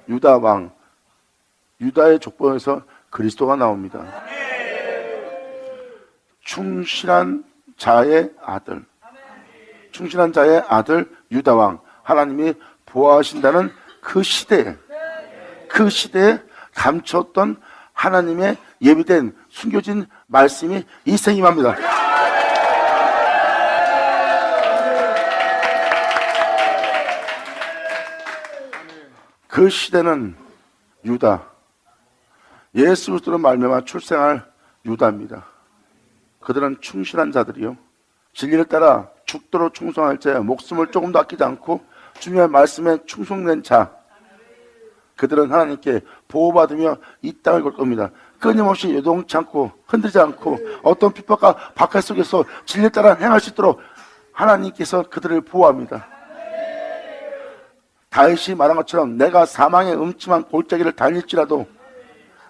유다 왕, 유다의 족보에서 그리스도가 나옵니다. 충실한 자의 아들, 충실한 자의 아들 유다 왕, 하나님이 보호하신다는 그 시대에 감췄던 하나님의 예비된 숨겨진 말씀이 이 생임합니다. 그 시대는 유다, 예수 그리스도로 말미암아 출생할 유다입니다. 그들은 충실한 자들이요, 진리를 따라 죽도록 충성할 자야, 목숨을 조금도 아끼지 않고 주님의 말씀에 충성된 자, 그들은 하나님께 보호받으며 이 땅을 걸 겁니다. 끊임없이 요동치 않고 흔들지 않고 어떤 핍박과 박해 속에서 진리를 따라 행할 수 있도록 하나님께서 그들을 보호합니다. 다윗이 말한 것처럼 내가 사망의 음침한 골짜기를 다닐지라도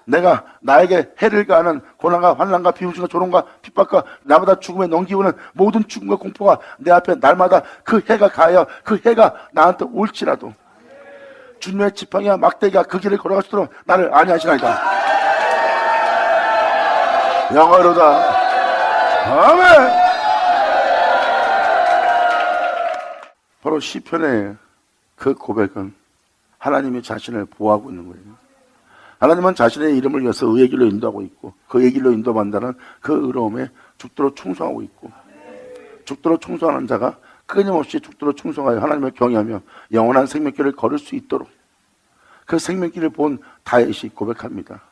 내가 나에게 해를 가하는 고난과 환난과 비웃음과 조롱과 핍박과 나보다 죽음에 넘기우는 모든 죽음과 공포가 내 앞에 날마다 그 해가 가하여 그 해가 나한테 올지라도 주님의 지팡이와 막대기가 그 길을 걸어갈 수 있도록 나를 안위하시나이다. 영어로다. 아멘. 바로 시편의 그 고백은 하나님이 자신을 보호하고 있는 거예요. 하나님은 자신의 이름을 위해서 의의 길로 인도하고 있고 그의 길로 인도한다는 그 의로움에 죽도록 충성하고 있고 죽도록 충성하는 자가 끊임없이 죽도록 충성하여 하나님을 경외하며 영원한 생명길을 걸을 수 있도록 그 생명길을 본 다윗이 고백합니다.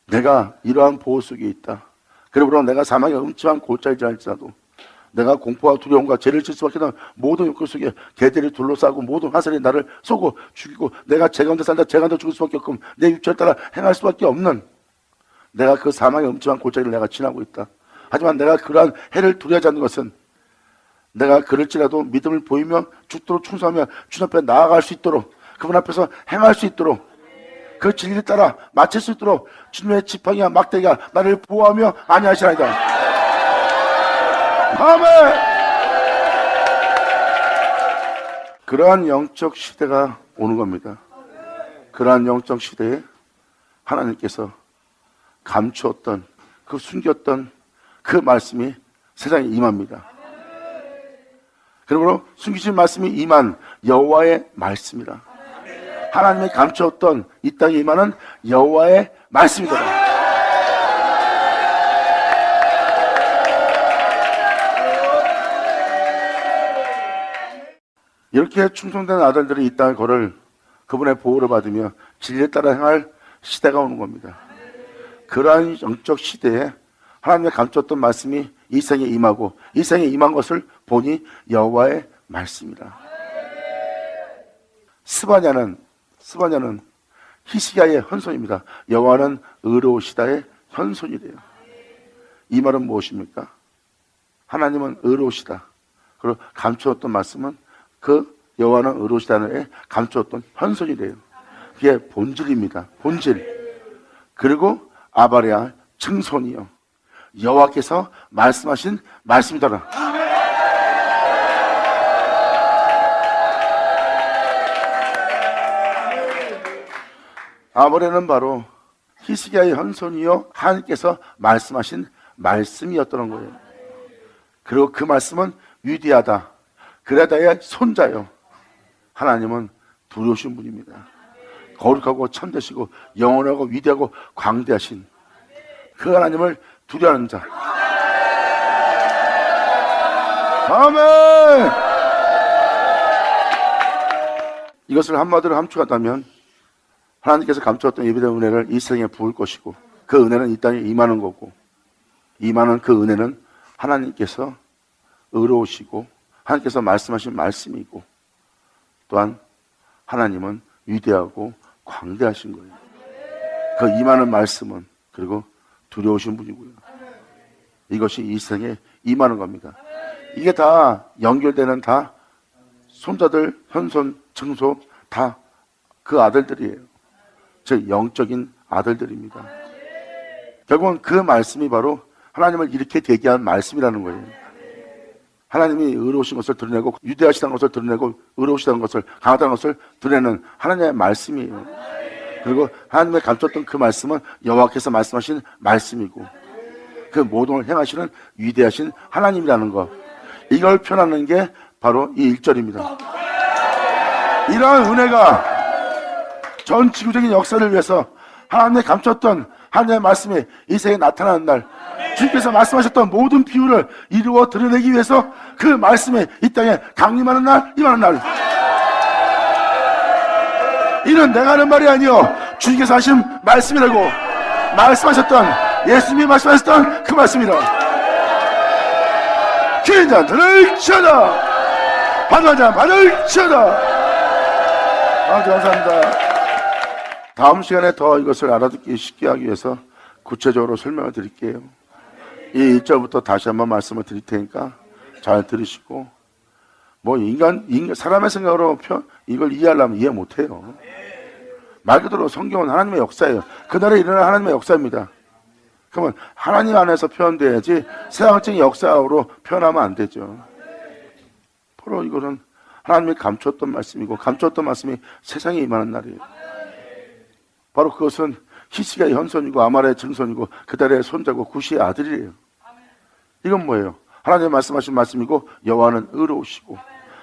내가 이러한 보호 속에 있다. 그러므로 내가 사망의 음침한 골짜기일지라도 내가 공포와 두려움과 죄를 질 수밖에 없는 모든 욕구 속에 개들이 둘러싸고 모든 화살이 나를 쏘고 죽이고 내가 제 가운데 살다 제 가운데 죽을 수밖에 없고 내 육체를 따라 행할 수밖에 없는 내가 그 사망의 음침한 골짜기를 내가 지나고 있다. 하지만 내가 그러한 해를 두려워하지 않는 것은 내가 그럴지라도 믿음을 보이며 죽도록 충성하며 주님 앞에 나아갈 수 있도록 그분 앞에서 행할 수 있도록 그 진리를 따라 마칠 수 있도록 주님의 지팡이와 막대기가 나를 보호하며 안위하시나이다. 아멘. 그러한 영적 시대가 오는 겁니다. 그러한 영적 시대에 하나님께서 감추었던 그 숨겼던 그 말씀이 세상에 임합니다. 그러므로 숨기신 말씀이 임한 여호와의 말씀이다. 하나님이 감추었던 이 땅에 임하는 여호와의 말씀이다. 이렇게 충성된 아들들이 이 땅을 걸을 그분의 보호를 받으며 진리에 따라 행할 시대가 오는 겁니다. 그러한 영적 시대에 하나님의 감췄던 말씀이 이 생에 임하고 이 생에 임한 것을 보니 여호와의 말씀이라. 스바냐는 히스기야의 헌손입니다. 여호와는 의로우시다의 헌손이래요. 이 말은 무엇입니까? 하나님은 의로우시다. 그리고 감추었던 말씀은 그 여호와는 의로우시다는 감추었던 헌손이래요. 그게 본질입니다. 본질. 그리고 아바레아 증손이요. 여호와께서 말씀하신 말씀이더라. 아바레는 바로 히스기야의 헌손이요 하나님께서 말씀하신 말씀이었던 거예요. 그리고 그 말씀은 위대하다. 그레다의 손자요. 하나님은 두려우신 분입니다. 거룩하고 참되시고 영원하고 위대하고 광대하신 그 하나님을 두려워하는 자. 아멘. 이것을 한마디로 함축하다면 하나님께서 감추었던 예비된 은혜를 이 세상에 부을 것이고 그 은혜는 이 땅에 임하는 거고 임하는 그 은혜는 하나님께서 의로우시고 하나님께서 말씀하신 말씀이고 또한 하나님은 위대하고 광대하신 거예요. 그 임하는 말씀은 그리고 두려우신 분이고요. 이것이 이 세상에 임하는 겁니다. 이게 다 연결되는 다 손자들, 현손, 증손 다 그 아들들이에요. 즉 영적인 아들들입니다. 결국은 그 말씀이 바로 하나님을 이렇게 되게 한 말씀이라는 거예요. 하나님이 의로우신 것을 드러내고 위대하시다는 것을 드러내고 의로우시다는 것을 강하다는 것을 드러내는 하나님의 말씀이에요. 그리고 하나님의 감췄던 그 말씀은 여호와께서 말씀하신 말씀이고 그 모든 걸 행하시는 위대하신 하나님이라는 것, 이걸 표현하는 게 바로 이 1절입니다. 이러한 은혜가 전 지구적인 역사를 위해서 하나님의 감췄던 하나님의 말씀이 이 세상에 나타나는 날, 주님께서 말씀하셨던 모든 비유를 이루어 드러내기 위해서 그 말씀이 이 땅에 강림하는 날, 임하는 날. 이는 내가 하는 말이 아니요 주님께서 하신 말씀이라고. 말씀하셨던, 예수님이 말씀하셨던 그 말씀이라. 긴 잔 들을지어다, 받은 잔 받을지어다. 감사합니다. 다음 시간에 더 이것을 알아듣기 쉽게 하기 위해서 구체적으로 설명을 드릴게요. 이 1절부터 다시 한번 말씀을 드릴 테니까 잘 들으시고, 뭐 사람의 생각으로 이걸 이해하려면 이해 못해요. 말 그대로 성경은 하나님의 역사예요. 그날에 일어난 하나님의 역사입니다. 그러면 하나님 안에서 표현돼야지 세상적인 역사로 표현하면 안 되죠. 바로 이거는 하나님이 감추었던 말씀이고 감추었던 말씀이 세상에 임하는 날이에요. 바로 그것은 히스기야의 현손이고 아말의 증손이고 그달의 손자고 구시의 아들이에요. 이건 뭐예요? 하나님의 말씀하신 말씀이고 여호와는 의로우시고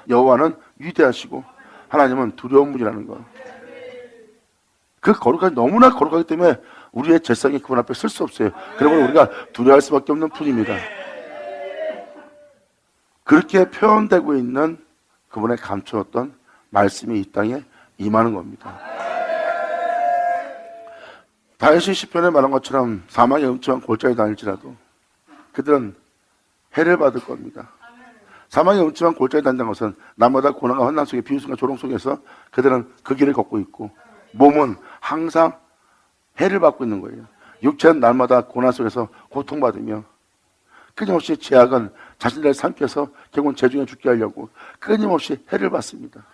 여호와는 위대하시고 하나님은 두려운 분이라는 거. 그 거룩하기 너무나 거룩하기 때문에 우리의 죄성이 그분 앞에 쓸 수 없어요. 그러면 우리가 두려워할 수밖에 없는 분입니다. 그렇게 표현되고 있는 그분의 감추었던 말씀이 이 땅에 임하는 겁니다. 다윗이 시편에 말한 것처럼 사망의 음침한 골짜기 다닐지라도 그들은 해를 받을 겁니다. 사망의 음침한 골짜기 다닌다는 것은 남마다 고난과 환난 속에 비웃음과 조롱 속에서 그들은 그 길을 걷고 있고 몸은 항상 해를 받고 있는 거예요. 육체는 날마다 고난 속에서 고통받으며 끊임없이 죄악은 자신들을 삼켜서 결국은 죄중에 죽게 하려고 끊임없이 해를 받습니다.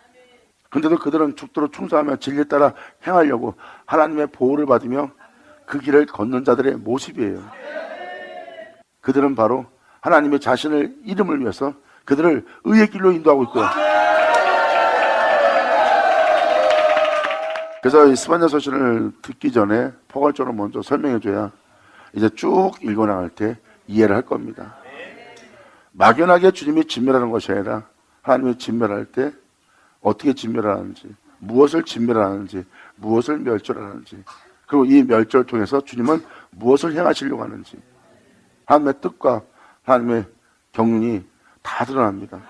그런데도 그들은 죽도록 충성하며 진리에 따라 행하려고 하나님의 보호를 받으며 그 길을 걷는 자들의 모습이에요. 그들은 바로 하나님의 자신의 이름을 위해서 그들을 의의 길로 인도하고 있고요. 그래서 이 스바냐 서신을 듣기 전에 포괄적으로 먼저 설명해줘야 이제 쭉 읽어나갈 때 이해를 할 겁니다. 막연하게 주님이 진멸하는 것이 아니라 하나님이 진멸할 때 어떻게 진멸하는지, 무엇을 진멸하는지, 무엇을 멸절하는지, 그리고 이 멸절을 통해서 주님은 무엇을 행하시려고 하는지 하나님의 뜻과 하나님의 경륜이 다 드러납니다.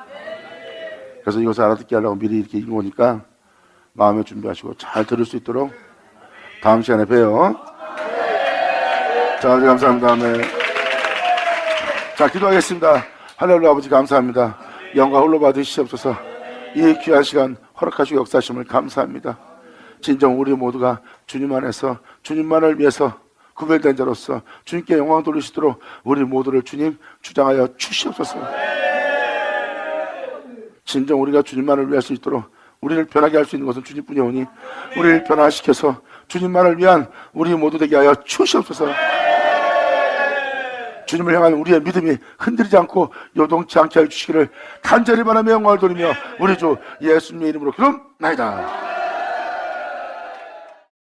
그래서 이것을 알아듣게 하려고 미리 이렇게 읽어보니까 마음에 준비하시고 잘 들을 수 있도록 다음 시간에 봬요. 자, 감사합니다. 네. 자, 기도하겠습니다. 할렐루야. 아버지 감사합니다. 영광 홀로 받으시옵소서. 이 귀한 시간 허락하시고 역사하심을 감사합니다. 진정 우리 모두가 주님 안에서 주님만을 위해서 구별된 자로서 주님께 영광 돌리시도록 우리 모두를 주님 주장하여 주시옵소서. 진정 우리가 주님만을 위할 수 있도록 우리를 변하게 할 수 있는 것은 주님뿐이오니 우리를 변화시켜서 주님만을 위한 우리 모두 되게 하여 주시옵소서. 주님을 향한 우리의 믿음이 흔들리지 않고 요동치 않게 해주시기를 간절히 바라며 영광을 돌리며 우리 주 예수님의 이름으로 기도합나이다.